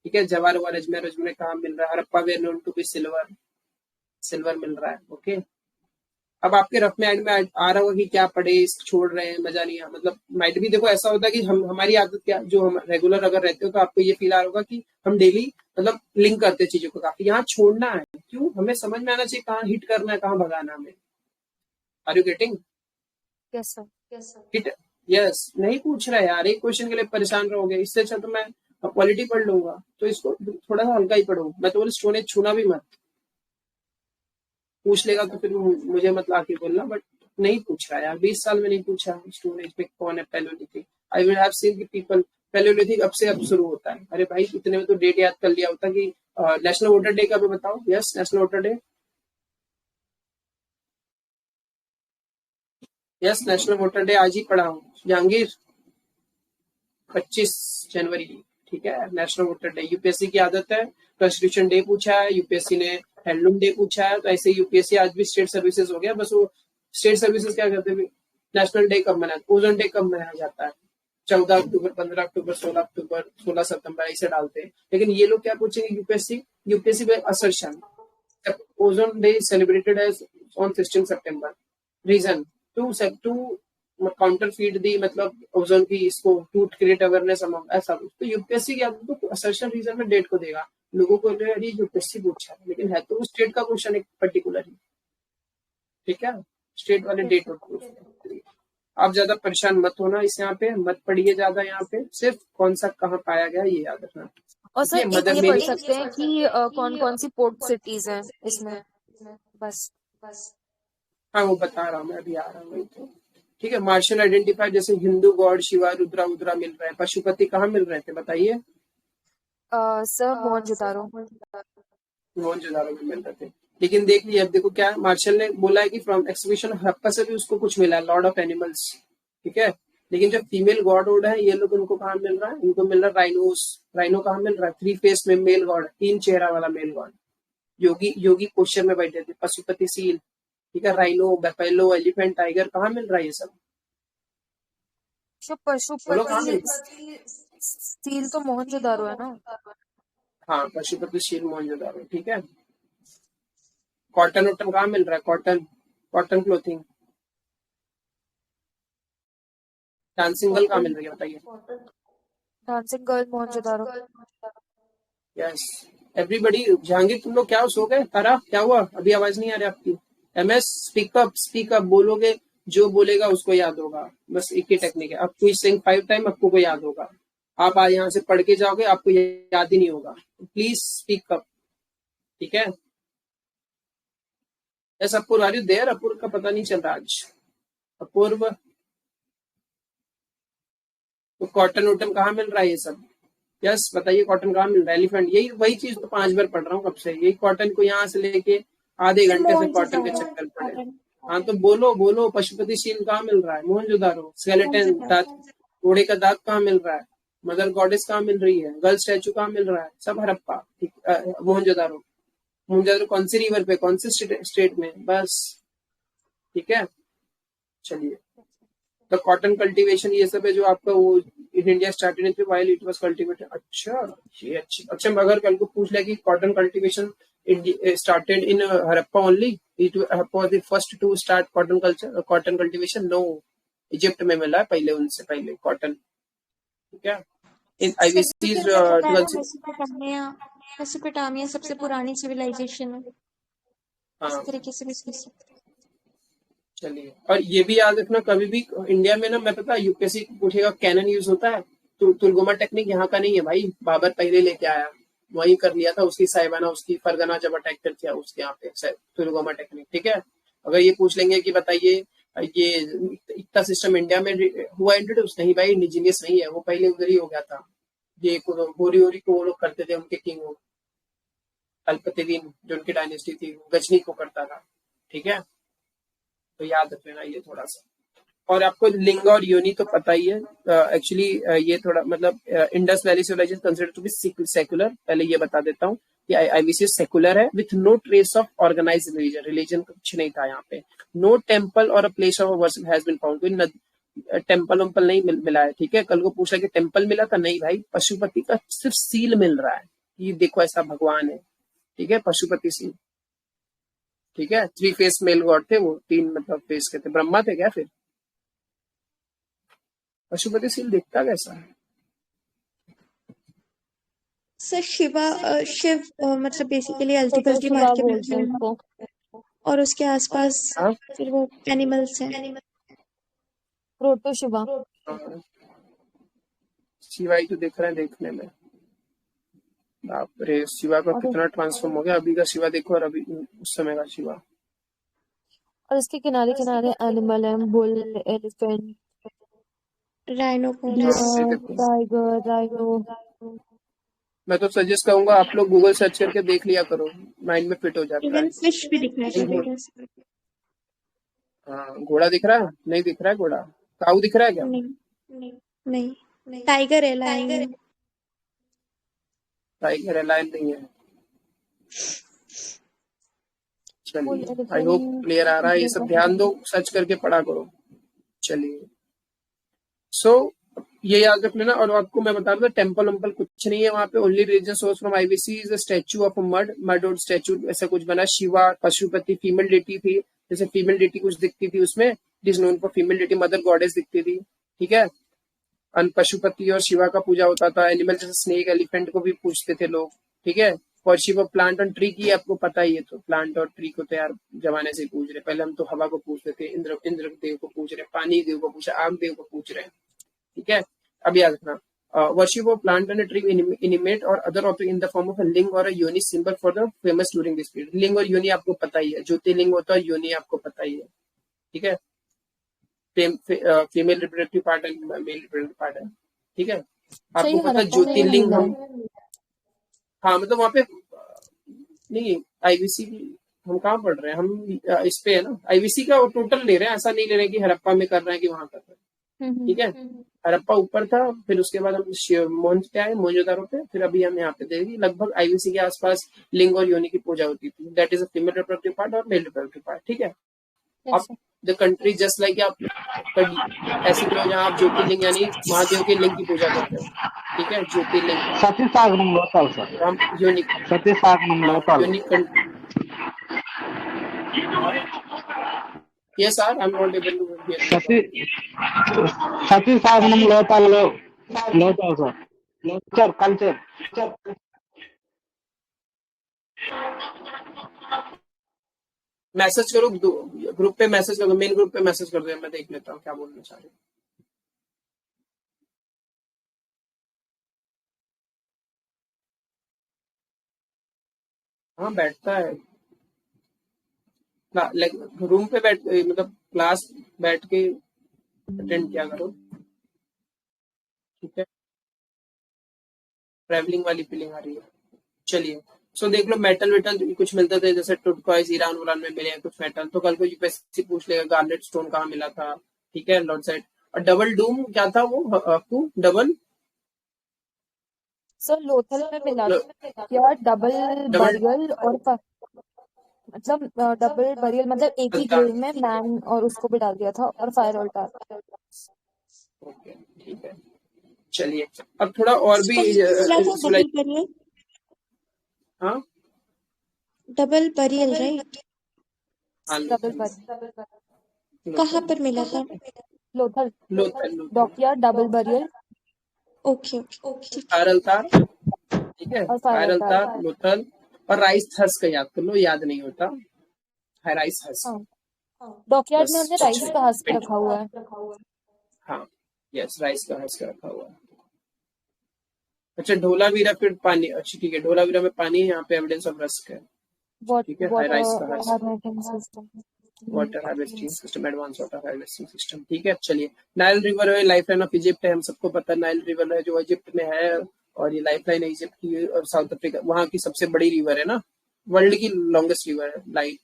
ठीक है। जवाहर वाला अजमेर कहाँ मिल रहा है? Harappa were known to be silver मिल रहा है, ओके। अब आपके रफ में एंड में आ रहा होगा कि क्या पढ़े, छोड़ रहे हैं, मजा नहीं है। मतलब माइट भी देखो ऐसा होता है कि हमारी आदत क्या, जो हम रेगुलर अगर रहते हो तो आपको ये फील आ रहा होगा कि हम डेली मतलब लिंक करते हैं चीजों को काफी। यहाँ छोड़ना है, क्यों? हमें समझ में आना चाहिए कहाँ हिट करना है, कहाँ भगाना हमें। Are you getting? Yes sir. Hit, yes. नहीं पूछ रहा है यार, एक क्वेश्चन के लिए परेशान रहोगे, इससे अच्छा तो मैं पॉलिटी पढ़ लूंगा। तो इसको थोड़ा सा हल्का ही पढ़ो। मैं तो बोले स्टोरेज छूना भी मत, पूछ लेगा तो फिर मुझे मत आके बोलना, बट नहीं पूछ रहा यार, 20 साल में नहीं पूछा स्टोरेज में कौन है palaeolithic. I will have seen people palaeolithic अब से अब शुरू होता है। अरे भाई, इतने में तो डेट याद कर लिया होता कि नेशनल वोटर डे कब है बताओ? Yes, national voter day, yes, national voter day आज ही पढ़ा हूँ जहांगीर, 25 जनवरी, ठीक है, नेशनल वोटर डे। यूपीएससी की आदत है, कॉन्स्टिट्यूशन डे पूछा है, यूपीएससी ने हैंडलूम डे पूछा है, तो ऐसे यूपीएससी आज भी स्टेट सर्विसेज हो गया। बस वो स्टेट सर्विसेज क्या करते हैं, नेशनल डे कब मनाया, ओजोन डे कब मनाया जाता है? 14 अक्टूबर, 15 अक्टूबर, 16 अक्टूबर, 16 सितंबर, ऐसे डालते हैं। लेकिन ये लोग क्या पूछेंगे यूपीएससी पे assertion, ozone day celebrated as on 16 सितंबर, रीजन टू काउंटर फीड दी, मतलब ओजोन की इसको टू क्रिएट अवेयरनेस अमंग, ऐसा कुछ। तो यूपीएससी क्या तो असर्शन रीजन में डेट को देगा लोगों को, अरे यूपीएससी पूछा है, लेकिन है तो स्टेट का क्वेश्चन एक पर्टिकुलर ही, ठीक है, स्टेट वाले डेट और। आप ज्यादा परेशान मत होना इस यहाँ पे, मत पढ़िए ज्यादा यहाँ पे, सिर्फ कौन सा कहाँ पाया गया ये याद रखना। और ठीक है, सर एक मदर ये मेरी। पढ़ सकते हैं कि कौन कौन सी पोर्ट सिटीज हैं इसमें, बस। हाँ वो बता रहा हूँ मैं, अभी आ रहा हूँ वही तो। ठीक है, मार्शल आइडेंटिफायर जैसे हिंदू गॉड शिवा रुद्रा उद्रा मिल रहा है। पशुपति कहाँ मिल रहे थे बताइए? सर मोहनजोदारो। मोहनजोदारो में मिल रहे थे। लेकिन देख लिया, अब देखो क्या है, मार्शल ने बोला है कि फ्रॉम एक्सक्रीशन ऑफ हप्पा से भी उसको कुछ मिला है, लॉर्ड ऑफ एनिमल्स। ठीक है, लेकिन जो फीमेल गॉड वॉड है ये लोग, उनको कहाँ मिल रहा है? इनको मिल रहा है राइनोस। राइनो कहाँ मिल रहा है? 3 फेस में मेल गॉड, 3 चेहरा वाला mail God. Yogi Yogi posture में बैठे थे। पशुपति सील, ठीक है, राइनो बफेलो एलिफेंट टाइगर, कहाँ मिल रहा है ये सब? बोलो कहाँ मिल रहा पशुपति सील तो मोहनजोदारो है ना। है? हाँ पशुपति सील मोहनजोदारो। ठीक है, कॉटन वॉटन कहाँ मिल रहा है? Cotton, cotton clothing. Dancing girl कहाँ मिल रही है बताइए? Dancing girl Mohenjodaro. Yes everybody. Jahangir तुम लोग क्या सो गए? तारा क्या हुआ? अभी आवाज नहीं आ रही आपकी। MS स्पीक अप बोलोगे, जो बोलेगा उसको याद होगा। बस एक ही टेक्निक है, आपको इस 5 टाइम आपको को याद होगा। आप आज यहाँ से पढ़ के जाओगे, आपको याद ही नहीं होगा। Please speak up. ठीक है, yes Apoorv are you there? Apoorv का पता नहीं चल रहा आज। अपूर्व, तो कॉटन वोटन कहाँ मिल रहा है ये सब? यस बताइए, कॉटन कहाँ मिल रहा है? एलिफेंट, यही वही चीज तो 5 बार पढ़ रहा हूँ कब से। यही कॉटन को यहाँ से लेके आधे घंटे से कॉटन के चक्कर पड़े। हाँ तो बोलो बोलो, पशुपति शील कहाँ मिल रहा है? मोहनजोदारो। स्केलेटन दांत, घोड़े का दांत कहाँ मिल रहा है? मदर गॉडेस कहाँ मिल रही है? गर्ल स्टैचू कहाँ मिल रहा है? सब हड़प्पा। ठीक, मोहनजोदारो। मोहनजोदारो कौन सी रिवर पे, कौन से स्टेट में? बस ठीक है, चलिए। द कॉटन कल्टीवेशन ये सब है जो आपका वो in India started in while it was cultivated. अच्छा ये अच्छी। अच्छा अगर कल को पूछ लिया कि cotton cultivation started in Harappa only, it Harappa was the first to start cotton culture, cotton cultivation. No, Egypt में मिला पहले, उनसे पहले कॉटन। ठीक है, इन आईवीसीज मेसोपोटामिया सबसे पुरानी सिविलाइजेशन है, इस हाँ तरीके से भी सोच सकते हैं। चलिए, और ये भी याद रखना, कभी भी इंडिया में ना, मैं पता यूपीएससी पूछेगा कैनन यूज होता है, तो तुलगोमा टेक्निक यहाँ का नहीं है भाई। बाबर पहले लेके आया, वही कर लिया था उसकी साहिबाना, उसकी फरगना जब अटैक कर किया उसके यहाँ पे तुलगोमा टेक्निक। ठीक है, अगर ये पूछ लेंगे कि बताइए ये इतना सिस्टम इंडिया में हुआ इंट्रोड्यूस, नहीं भाई, इंडिजीनियस नहीं है वो, पहले उधर ही हो गया था। ये होरी होरी को वो लोग करते थे, उनके किंग अल्पतरीन जो उनकी डायनेस्टी थी, गजनी को करता था। ठीक है, तो याद रख लेना ये थोड़ा सा। और आपको लिंग और योनि तो पता ही है। एक्चुअली ये थोड़ा मतलब Indus valley civilisation consider to be secular. पहले ये बता देता हूँ कि आईवीसी सेकुलर है with no trace of organised religion. Religion कुछ नहीं था यहाँ पे। No temple or a place of worship has been found. कोई टेम्पल वम्पल नहीं मिला है। ठीक है, कल को पूछा कि टेम्पल मिला था, नहीं भाई, पशुपति का सिर्फ सील मिल रहा है। ये देखो ऐसा भगवान है। ठीक है, पशुपति सील। ठीक है, 3 फेस मेल गॉड थे वो, 3 मतलब फेस के थे। ब्रह्मा थे क्या फिर? पशुपति सील दिखता कैसा है? सर शिव मतलब बेसिकली अल्टीपल की मार के बोलते हैं उसको। और उसके आसपास हाँ? फिर वो एनिमल्स हैं। प्रोटो शिवा। हाँ। शिवा ही तो दिख रहा है देखने में। बाप रे, शिवा का कितना ट्रांसफॉर्म हो गया। अभी का शिवा देखो और अभी उस समय का शिवा। और इसके किनारे किनारे एनिमल है, bull, elephant, rhinoceros. Tiger, rhino. मैं तो सजेस्ट करूंगा आप लोग गूगल सर्च करके देख लिया करो, माइंड में फिट हो जाता है। इवन फिश भी दिख रहा है। हाँ, घोड़ा दिख रहा है? नहीं दिख रहा है घोड़ा। काऊ दिख रहा है क्या? नहीं टाइगर है, लायन। टाइगर है, लायन नहीं है। चलिए, आई होप क्लियर आ रहा है। ये सब ध्यान दो, सर्च करके पढ़ा करो। चलिए, सो ये याद रख लेना। और आपको मैं बता रहा था, टेम्पल वम्पल कुछ नहीं है वहां पे। Only religion source from IVC is a statue of a mud और स्टैचू ऐसा कुछ बना। शिवा, पशुपति, फीमेल डेटी थी, जैसे फीमेल डेटी कुछ दिखती थी उसमें, is known for female deity, mother goddess दिखती थी। ठीक है, पशुपति और शिवा का पूजा होता था। एनिमल जैसे स्नेक, एलिफेंट को भी पूछते थे लोग। ठीक है, worship of plant and tree की आपको पता ही है। तो प्लांट और ट्री को तो यार जमाने से पूछ रहे। पहले हम तो हवा को पूछते थे, इंद्र देव को पूछ रहे, पानी देव को पूछ रहे, आग देव को पूछ रहे हैं। ठीक है, अब याद रखना, worship of plant and a tree inanimate or other object in the form of a ling or a yoni symbol for the famous during this period. लिंग और योनि आपको पता ही है, ज्योतिर्लिंग होता है, योनि आपको पता ही है, ठीक है, female reproductive part and male reproductive part है, ठीक है, आपको पता है ज्योतिर्लिंग हम, हाँ मतलब वहां पे नहीं, आईवीसी हम कहाँ पढ़ रहे हैं, हम इस पे है ना, आईवीसी का टोटल ले रहे हैं, ऐसा नहीं ले रहे हैं कि हड़प्पा में कर रहे हैं कि वहां कर रहे हैं, ठीक है, हड़प्पा ऊपर था, फिर उसके बाद हम मोहन पे आए, मोहनजोदारो पे, फिर अभी हम यहाँ पे देखेंगे लगभग आईवीसी के आसपास लिंग और योनि की पूजा होती थी, that is a female reproductive part और मेल रिप्रोडक्टिव पार्ट, ठीक है। आप द कंट्री जस्ट लाइक आप ऐसी जगह जहाँ आप ज्योतिर्लिंग यानी महादेव के लिंग की पूजा करते हो, ठीक है, ज्योतिर्लिंग सतीसागरम लोथल सर, हम unique Satisagaram Lothal, unique yes sir I'm not able to hear Satisagaram Lothal Lothal sir, culture message करो ग्रुप पे, मैसेज करो, मेन ग्रुप पे मैसेज कर दो, मैं देख लेता हूँ क्या बोलना चाह रहे हैं। हाँ बैठता है, रूम पे बैठ, मतलब क्लास बैठ के अटेंड किया करो, ठीक है, ट्रैवलिंग वाली फीलिंग आ रही है। चलिए सो देख लो, मेटल वेटल कुछ मिलते थे, जैसे टुर्कोइज ईरान उरान में मिले हैं कुछ मेटल, तो कल को यूपीएससी पूछ लेगा गार्नेट स्टोन कहाँ मिला था, ठीक है, लॉर्ड साइड। और डबल डूम क्या था वो आपको, डबल सर लोथल में मिला यार, डबल बरियल और मतलब डबल बरियल मतलब एक ही ग्रेव में मैन और उसको भी डाल दिया था, और फायर ऑल्टार। ओके ठीक है, चलिए अब थोड़ा और भी हाँ double burial right, double burial कहाँ पर मिला था? Lothal Lothal dockyard, double burial. Okay okay fire altar, ठीक है, फायर अल्तार लोथल और राइस थर्स का याद कर लो, याद नहीं होता है राइस हर्स, डॉकयार्ड में हमने राइस का हस्क रखा हुआ है, हाँ यस राइस का हस्क रखा हुआ है। अच्छा ढोलावीरा फिर पानी, अच्छा ठीक है, ढोलावीरा में पानी है, यहाँ पे एविडेंस ऑफ रस्क है, ठीक है, राइस का husk, water harvesting system, advance water harvesting system, ठीक है। चलिए नाइल रिवर है, लाइफ लाइन ऑफ इजिप्ट है, हम सबको पता है नाइल रिवर है जो इजिप्ट में है, और ये लाइफ लाइन है इजिप्ट की और साउथ अफ्रीका, वहां की सबसे बड़ी रिवर है ना, वर्ल्ड की लॉन्गेस्ट रिवर है Nile.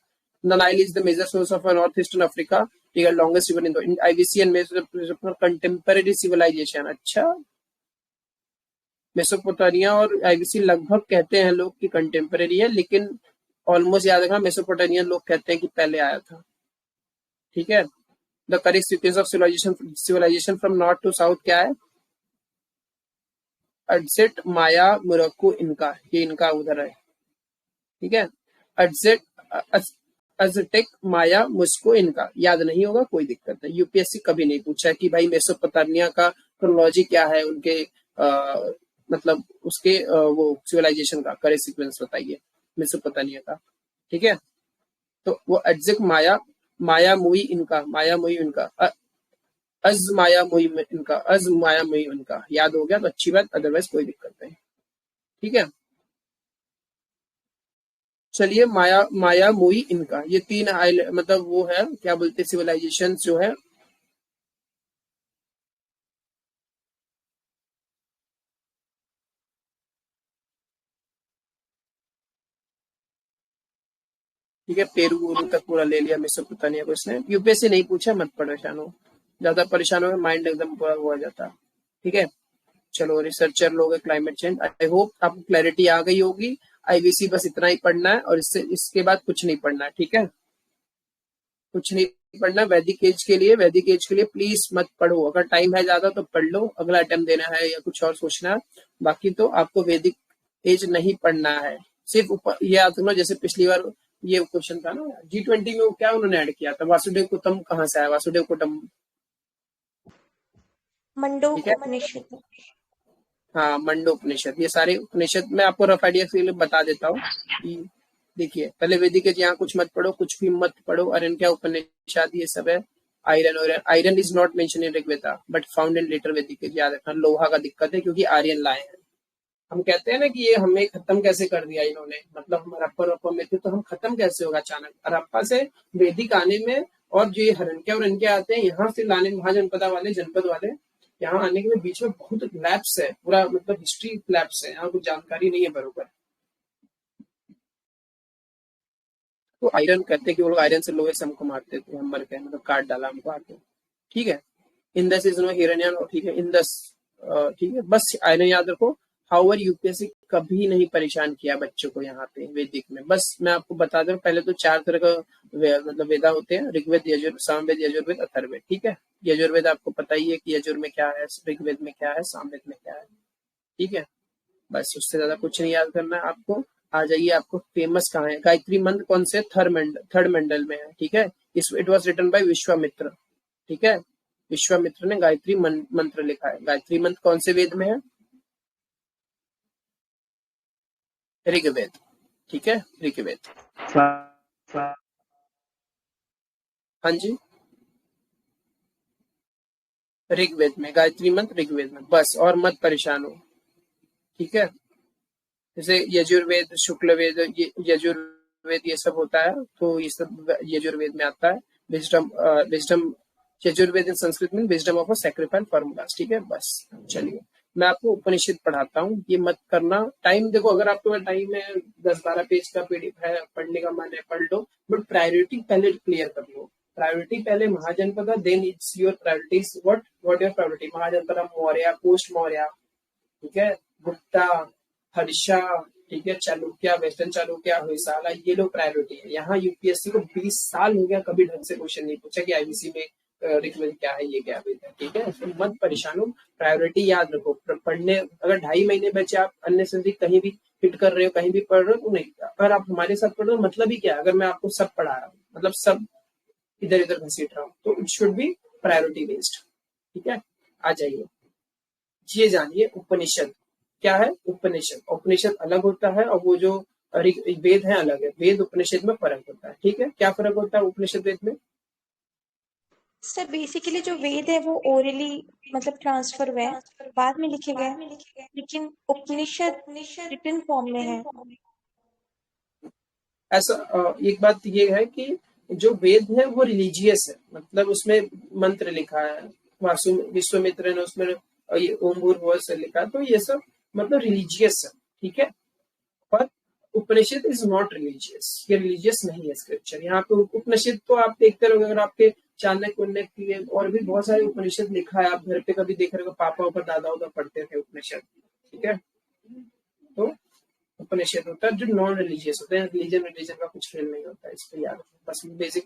The Nile is the major source of north eastern Africa, ठीक है, longest river in IVC and contemporary civilisation. अच्छा मेसोपोटामिया और आईवीसी लगभग कहते हैं लोग कि कंटेम्परेरी है, लेकिन ऑलमोस्ट याद रखना मेसोपोटामियन लोग कहते हैं कि पहले आया था, ठीक है। The correct sequence of civilisation from north to south क्या है, अडसेट माया मोरक्को इनका, ये इनका उधर है, ठीक है, अजटेक माया मुस्को इनका, याद नहीं होगा कोई दिक्कत है, यूपीएससी कभी नहीं पूछा कि भाई मेसोपोटामिया का क्रोनोलॉजी क्या है, उनके मतलब उसके वो सिविलाइजेशन का करेक्ट सीक्वेंस बताइए मेसोपोटामिया का, ठीक है। तो वो अजक माया मुई इनका, माया मुई इनका, अज माया मुई इनका, अज माया मुई इनका, याद हो गया तो अच्छी बात, अदरवाइज कोई दिक्कत नहीं, ठीक है। चलिए माया मुई इनका, ये तीन मतलब वो है क्या बोलते सिविलाइजेशन जो है, ठीक है, पेरू तक पूरा ले लिया मेसोपोटामिया को इसने, यूपीएससी नहीं पूछा, मत परेशान हो, ज्यादा परेशान हो माइंड एकदम पूरा हो जाता, ठीक है। चलो रिसर्चर लोग है क्लाइमेट चेंज, आई होप आपको क्लैरिटी आ गई होगी, आईवीसी बस इतना ही पढ़ना है और इसके बाद कुछ नहीं पढ़ना है, ठीक है, कुछ नहीं पढ़ना। वैदिक एज के लिए प्लीज मत पढ़ो, अगर टाइम है ज्यादा तो पढ़ लो, अगला अटेम्प्ट देना है या कुछ और सोचना है, बाकी तो आपको वैदिक एज नहीं पढ़ना है, सिर्फ ऊपर ये याद रखना, जैसे पिछली बार ये क्वेश्चन था ना G20 में, वो क्या उन्होंने ऐड किया था, वासुदेव कुटुम्ब कहाँ से आया, वासुदेव कुटुम्ब मंडोपनिषद, हाँ मंडोपनिषद, ये सारे उपनिषद मैं आपको रफ आइडिया से बता देता हूँ कि देखिए पहले वैदिक एज यहाँ कुछ मत पढ़ो, कुछ भी मत पढ़ो, अरण्यका उपनिषद ये सब है, आयरन और iron is not mention in Rigveda but found in later Vedic. याद रखना लोहा का दिक्कत है क्योंकि आर्यन लाए हैं। हम कहते हैं ना कि ये हमें खत्म कैसे कर दिया इन्होंने, मतलब हम हड़प्पा में थे तो हम खत्म कैसे होगा अचानक। हड़प्पा से वैदिक आने में और जो ये हरनके और इनके आते हैं यहाँ से लाने महाजनपदा वाले जनपद वाले यहाँ आने के बीच में बहुत लैप्स है, पूरा मतलब हिस्ट्री लैप्स है, यहाँ कुछ जानकारी नहीं है बरोबर। तो आयरन कहते हैं कि वो लोग आयरन से लोहे से हमको मारते थे, हम मर गए, मतलब काट डाला हमको आके। ठीक है, इंदस इज नो हिरण्यन, ठीक है इंदस, ठीक है, बस आयरन याद रखो। हाउवर यूपीएससी कभी नहीं परेशान किया बच्चों को यहाँ पे वैदिक में। बस मैं आपको बता दूं, पहले तो 4 तरह का मतलब वेदा होते हैं, ऋग्वेद, यजुर्वेद, सामवेद, यजुर्वेद, अथर्ववेद। ठीक है, यजुर्वेद आपको पता ही है कि यजुर में क्या है, ऋग्वेद में क्या है, सामवेद में क्या है। ठीक है, बस उससे ज्यादा कुछ नहीं याद करना है आपको। आ जाइए, आपको फेमस कहाँ है, गायत्री मंत्र कौन से थर्ड मंडल में है। ठीक है, it was written by Vishwamitra. ठीक है, विश्वामित्र ने गायत्री मंत्र लिखा है। गायत्री मंत्र कौन से वेद में है? ऋग्वेद। ठीक है, ऋग्वेद। हाँ जी, ऋग्वेद में गायत्री मंत्र, ऋग्वेद में, बस और मत परेशान हो। ठीक है, जैसे यजुर्वेद, शुक्लवेद, यजुर्वेद ये सब होता है तो ये सब यजुर्वेद में आता है। विजडम यजुर्वेद इन संस्कृत में wisdom of a sacrifice formulas. ठीक है, बस चलिए मैं आपको उपनिषद पढ़ाता हूँ, ये मत करना। टाइम देखो, अगर आपके पास टाइम है 10-12 पेज का पीडीएफ है, पढ़ने का मन है पढ़ लो, बट प्रायोरिटी पहले क्लियर कर लो। प्रायोरिटी पहले Mahajanapada, then it's your priorities. What your priority? Mahajanapada, Maurya, post Maurya, ठीक है, गुप्ता, हर्षा, ठीक है, चालुक्य, वेस्टर्न चालुक्य, होयसाला, ये लोग प्रायोरिटी है। यहाँ यूपीएससी को 20 साल हो गया कभी ढंग से क्वेश्चन नहीं पूछा कि आईबीसी में ऋग्वेद क्या है, ये क्या है। ठीक है, तो मत परेशान हो, प्रायोरिटी याद रखो। पढ़ने अगर 2.5 महीने बचे, आप अन्य से कहीं भी हिट कर रहे हो, कहीं भी पढ़ रहे हो तो नहीं, अगर आप हमारे साथ पढ़ रहे हो मतलब ही क्या है, अगर मैं आपको सब पढ़ा रहा हूँ मतलब सब इधर इधर घसीट रहा हूँ, तो it should be priority based. ठीक है, आ जाइए, ये जानिए उपनिषद क्या है। उपनिषद अलग होता है और वो जो वेद है अलग है। वेद उपनिषद में फर्क होता है। ठीक है, क्या फर्क होता है उपनिषद वेद में? सर बेसिकली जो वेद है वो ओरली मतलब ट्रांसफर हुए हैं, बाद में लिखे गए, लेकिन उपनिषद रिटन फॉर्म में है। ऐसा एक बात ये है कि जो वेद है वो रिलीजियस है, मतलब उसमें मंत्र लिखा है, विश्वामित्र ने उसमें ये ओम भूर्भुवः से लिखा, तो ये सब मतलब रिलीजियस है। ठीक है, पर उपनिषद इज नॉट रिलीजियस, ये रिलीजियस नहीं है स्क्रिप्चर। यहाँ पे उपनिषद तो आप देखते रहोगे, अगर आपके चाणक्य उन्नय और भी बहुत सारे उपनिषद लिखा है, आप घर पे कभी देख रहे हो, पापा ऊपर दादा उधर पढ़ते थे उपनिषद। ठीक है, तो उपनिषद होता है जो नॉन रिलीजियस होता है, रिलीजन का कुछ फेल नहीं होता है, इस पर याद रखो। बस बेसिक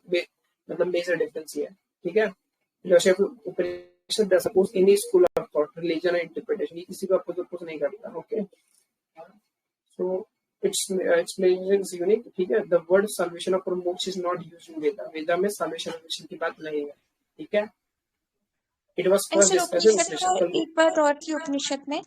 मतलब मेजर डिफरेंस ये है। ठीक है, philosophy Upanishad suppose any school of thought, religion और इंटरप्रिटेशन, ये किसी को अपोज नहीं करता। Okay, so its meaning is unique. ठीक है, the word salvation or moksha is not used in Veda. वेदा में salvation की बात नहीं है। ठीक है, it was first discussed in उपनिषद एक बात और थी उपनिषद में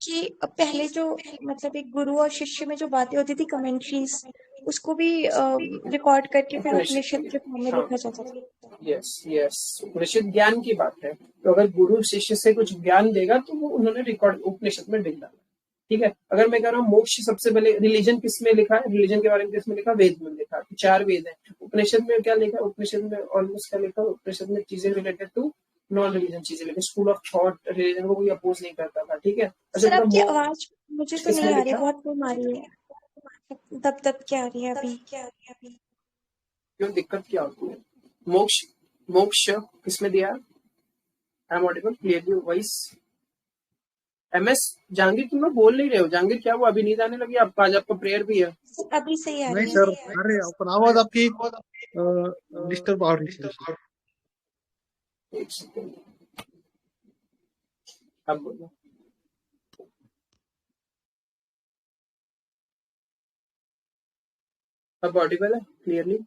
कि पहले जो मतलब एक गुरु और शिष्य में जो बातें होती थी, कमेंट्रीज, उसको भी रिकॉर्ड करके फिर उपनिषद के फॉर्म में लिखा जाता था। यस, उपनिषद ज्ञान की बात है, तो अगर गुरु शिष्य से कुछ ज्ञान देगा तो वो उन्होंने रिकॉर्ड उपनिषद में लिख डाला। ठीक है, अगर मैं कह रहा हूँ मोक्ष सबसे पहले, रिलीजन किसमें लिखा है, रिलीजन के बारे में किसमें लिखा, वेद में लिखा। तो 4 वेद है, उपनिषद में क्या लिखा, उपनिषद में ऑलमोस्ट क्या लिखा, उपनिषद में चीजें रिलेटेड टू नॉन रिलीजन चीजें लिखी, स्कूल ऑफ थॉट, रिलीजन को कोई अपोज नहीं करता था। ठीक है, सर आपकी आवाज मुझे तो नहीं आ रही, बहुत कम आ रही है, दब दब क्या आ रही है अभी। क्यों, दिक्कत क्या होती है? मोक्ष किसमें दिया? I am audible clearly voice? MS Jahangir, तुम लोग बोल नहीं रहे हो। जहांगीर क्या हुआ, अभी नींद आने लगी आपको? आज आपका प्रेयर भी है। अभी सही आ रही नहीं है सर, अरे अपन आवाज आपकी डिस्टर्ब आ रही है। एक सेकंड, अब बोलो। अब ऑडिबल है क्लियरली?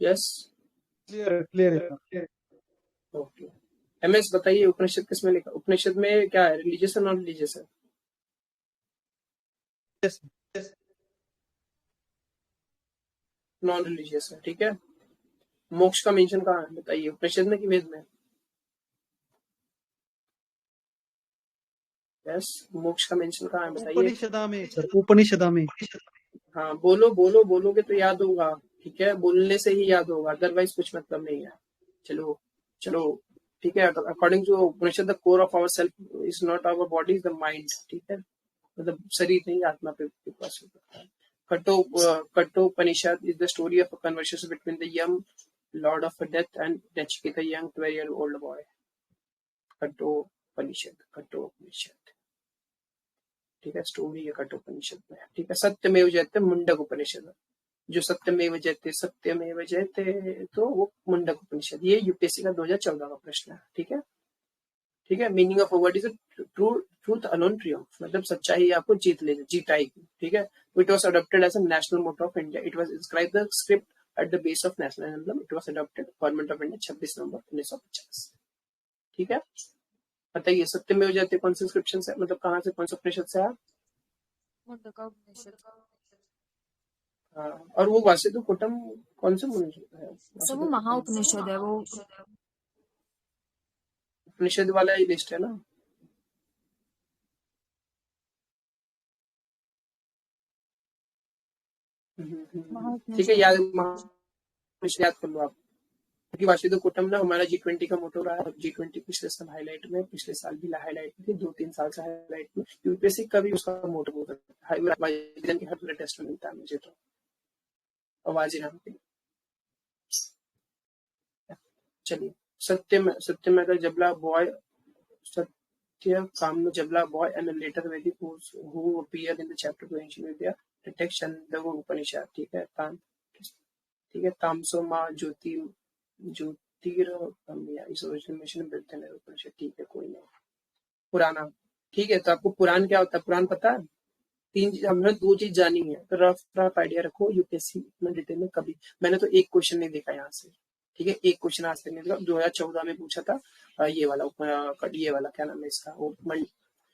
यस, क्लियर है। ओके। एमएस बताइए, उपनिषद किसमें लिखा? उपनिषद में क्या है, रिलीजियस है नॉन रिलीजियस है? नॉन रिलीजियस है। ठीक है, मोक्ष का मेंशन कहाँ है बताइए, उपनिषद में कि वेद में? यस, मोक्ष का मेंशन कहाँ है बताइए। उपनिषदा में सर, उपनिषदा में। हाँ बोलो बोलो, बोलोगे तो याद होगा, ठीक है, बोलने से ही याद होगा, अदरवाइज कुछ मतलब नहीं है। चलो चलो ठीक है, according to Upanishad the core of our self is not our body, is the mind, ठीक है, मतलब शरीर नहीं, आत्मा पे विश्वास होता है। Kathopanishad is the story of a conversation between the young Lord of death and Nachiketa, young 12-year-old boy. Kathopanishad, ठीक है, स्टोरी है कठोपनिषद में, ठीक है। सत्यमेव जयते मुंडक उपनिषद, जो सत्यमेव जयते तो वो मुंडक उपनिषद, ये यूपीएससी का 2014 का प्रश्न है, ठीक है, ठीक है। Meaning of word is truth alone triumph, मतलब सच्चाई आपको जीताएगी, ठीक है। It was adopted as a national motto of India, it was inscribe the script at the base of national emblem, it was adopted government of India 26 November 1950, ठीक है। बताइए सत्यमेव जयते कौन से इंस्क्रिप्शन से, मतलब कहाँ से, कौन से उपनिषद से है? मुंडका उपनिषद। हाँ, और वो वासिष्ठ कुटुम्ब कौन से उपनिषद है? सर वो महा उपनिषद है, वो उपनिषद वाला ही लिस्ट है ना। ठीक है, याद याद कर लो आप, क्योंकि वासिष्ठ कुटुम्ब ना हमारा G20 का मोटो रहा है। G20 पिछले साल हाईलाइट में, पिछले साल भी हाईलाइट में थी, 2-3 साल से हाईलाइट में, यूपीएससी का भी उसका मोटो होता है, के हर टेस्ट में मिलता है मुझे तो, आवाज ही ना होती। चलिए, सत्यम अगर जबला boy, Satyakama Jabala boy and later Vedic who appear in the chapter two ancient Vidya text Chandogya Upanishad, ठीक है। ठीक है, तामसो माँ ज्योतिर्गमय इस ओरिजिनल में मिलते हैं उपनिषद, ठीक है, कोई नहीं। पुराना, ठीक है, तो आपको पुराण क्या होता है, पुराण पता है? हमने 2 चीज जानी है, तो रफ आइडिया रखो, यूपीएससी में डिटेल में कभी, मैंने तो एक क्वेश्चन नहीं देखा यहाँ से, ठीक है, एक क्वेश्चन आज तक नहीं देखा। 2014 में पूछा था ये वाला क्या नाम है इसका, वो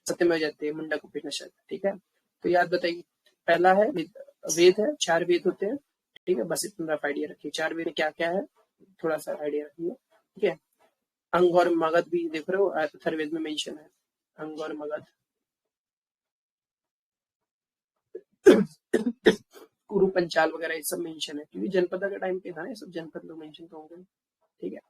सत्यमेव जयते मुंडक उपनिषद, ठीक है। तो याद बताइए, पहला है वेद है, 4 वेद होते हैं, ठीक है, बस इतना रफ आइडिया रखिए, 4 वेद क्या क्या है, थोड़ा सा आइडिया रखिए, ठीक है। अंग और मगध भी देख रहे हो, अथर्ववेद में मेंशन है, अंग और मगध। कुरु पंचाल वगैरह ये सब मेंशन है, क्योंकि जनपद के टाइम पे था ना, ये सब जनपद लोग मेंशन तो होंगे, ठीक है।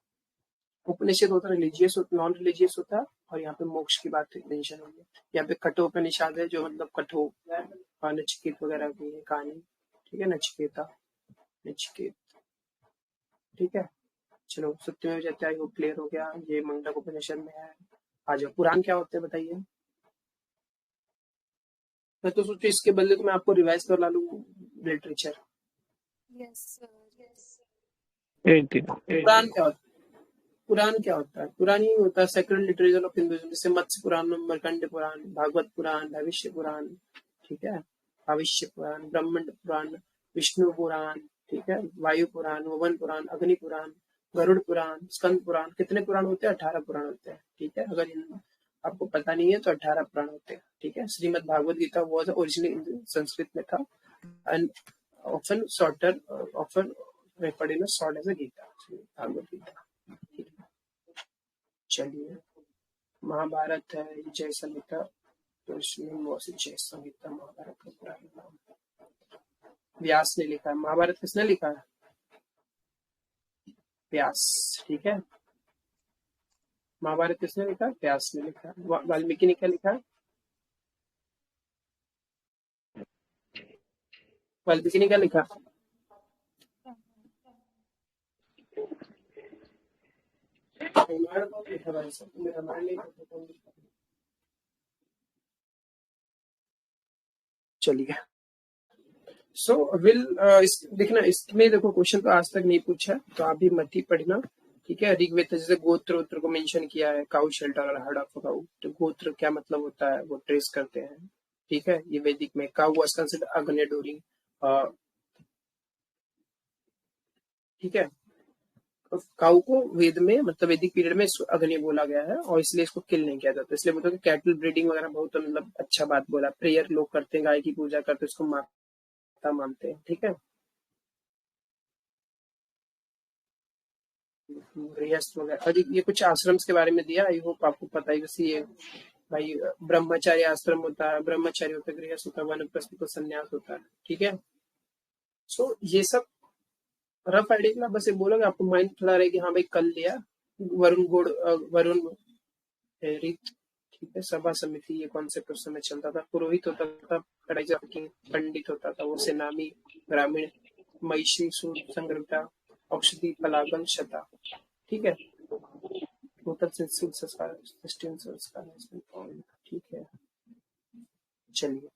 उपनिषद होता है रिलीजियस, नॉन रिलीजियस होता है, और यहाँ पे मोक्ष की बात मेंशन होगी। यहाँ पे कठोपनिषद है, जो मतलब कठो नचिकेत वगैरह की है कहानी, ठीक है, नचिकेत, ठीक है। चलो, सत्यमेव जयते आई होप क्लियर हो गया, ये मुंडक उपनिषद में है। आ जाओ, पुराण क्या होते हैं बताइए। मैं तो सोचू इसके बदले तो मैं आपको रिवाइज करवा लूं लिटरेचर। यस पुराण क्या होता है? पुराण ही होता है सेक्रेड लिटरेचर ऑफ हिंदुइज्म, जैसे मत्स्य पुराण, मरकंड पुराण, भागवत पुराण, भविष्य पुराण, ठीक है, भविष्य पुराण, ब्रह्मांड पुराण, विष्णु पुराण, ठीक है, वायु पुराण, वन पुराण, अग्नि पुराण, गरुड़ पुराण, स्कंद पुराण। कितने पुराण होते हैं? 18 पुराण होते हैं, ठीक है। अगर आपको पता नहीं है तो 18 पुराण होते हैं, ठीक है। Shrimad Bhagavad Gita was originally in Sanskrit में था and often referred in a short as a Gita, Bhagavad Gita, ठीक है। चलिए, महाभारत है जय संहिता, तो जय संहिता महाभारत का पूरा नाम व्यास ने लिखा है। महाभारत किसने लिखा है? व्यास, ठीक है। महाभारत किसने लिखा? व्यास ने लिखा। वाल्मीकि ने क्या लिखा? वाल्मीकि ने क्या लिखा? चलिए, सो विल देखना, इसमें देखो क्वेश्चन तो आज तक नहीं पूछा, तो आप भी मत ही पढ़ना, ठीक है। ऋग्वेद जैसे गोत्र को मेंशन किया है, काउ शेल्टर और हर्ड ऑफ काउ, तो गोत्र क्या मतलब होता है वो ट्रेस करते हैं, ठीक है। ये वैदिक में काउ वाज कंसिडर्ड अग्नि ड्यूरिंग, ठीक है। काउ को वेद में मतलब वैदिक पीरियड में अग्नि बोला गया है, और इसलिए इसको किल नहीं किया जाता, इसलिए बोलते हैं कि कैटल ब्रीडिंग वगैरह बहुत मतलब अच्छा बात बोला। प्रेयर लोग करते हैं, गाय की पूजा करते हैं, उसको माता मानते हैं, ठीक है। गृहस्थ वगैरह, और ये कुछ आश्रम्स के बारे में दिया, आई होप आपको पता ही। वैसे ये भाई ब्रह्मचार्य आश्रम होता है, ब्रह्मचार्य होता है, गृहस्थ होता है, वानप्रस्थ तो संन्यास होता है, ठीक है। सो ये सब रफ आइडिया ना, बस ये बोलोगे आपको माइंड थोड़ा रहे कि हाँ भाई कल लिया वरुण रीत, ठीक है। सभा समिति ये कॉन्सेप्ट उस समय चलता था। पुरोहित होता था, पंडित होता था वो सेनानी, ग्रामीण, महिषी सूर संग्रता, औषधि पलागल शता, ठीक है। टोटल संस्कार, ठीक है। चलिए,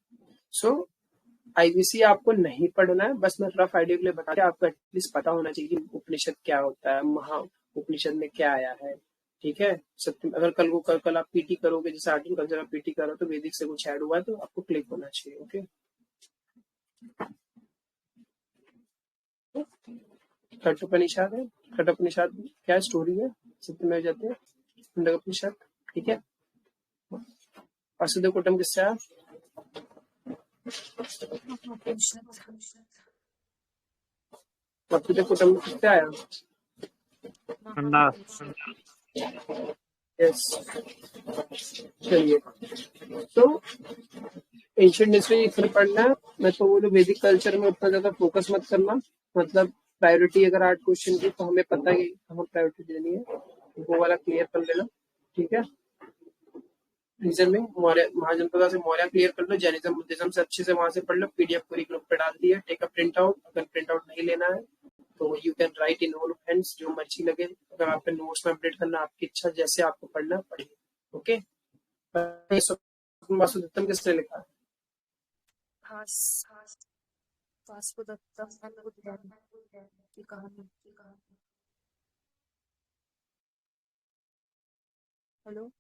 सो आईबीसी आपको नहीं पढ़ना है, बस मैं रफ आइडिया के लिए बता रहा, आपको एटलीस्ट पता होना चाहिए कि उपनिषद क्या होता है, महा उपनिषद में क्या आया है, ठीक है। सत्य, अगर कल आप पीटी करोगे, जैसे आर्टिकल आप पीटी करो तो वैदिक से कुछ ऐड हुआ तो आपको क्लिक होना चाहिए, ओके। कठोपनिषद है, कठोपनिषद क्या स्टोरी है, सत्यमेव जयते, मुंडकोपनिषद, ठीक है। वासुदेव कुटुंब किससे आया, वासुदेव कुटुंब किससे आया, यस। चलिए, तो एंशिएंट हिस्ट्री फिर पढ़ना है। मैं तो बोलूं वैदिक कल्चर में उतना ज्यादा फोकस मत करना, मतलब प्रायोरिटी अगर 8 क्वेश्चन की तो हमें पता है हमें प्रायोरिटी देनी है, वो वाला क्लियर कर लेना, ठीक है। रीजन में मौर्य महाजनपदा से मौर्य क्लियर कर लो, जैनिज्म बुद्धिज्म से अच्छे से वहां से पढ़ लो, पीडीएफ पूरी ग्रुप पे डाल दी है, टेक अ प्रिंट आउट। अगर प्रिंट आउट नहीं लेना है तो you can write in all hands, जो मर्जी लगे। अगर आपके नोट्स में अपडेट करना आपकी इच्छा, जैसे आपको पढ़ना पढ़िए, ओके। वासुदत्तम किसने लिखा है, की कहानी। हेलो।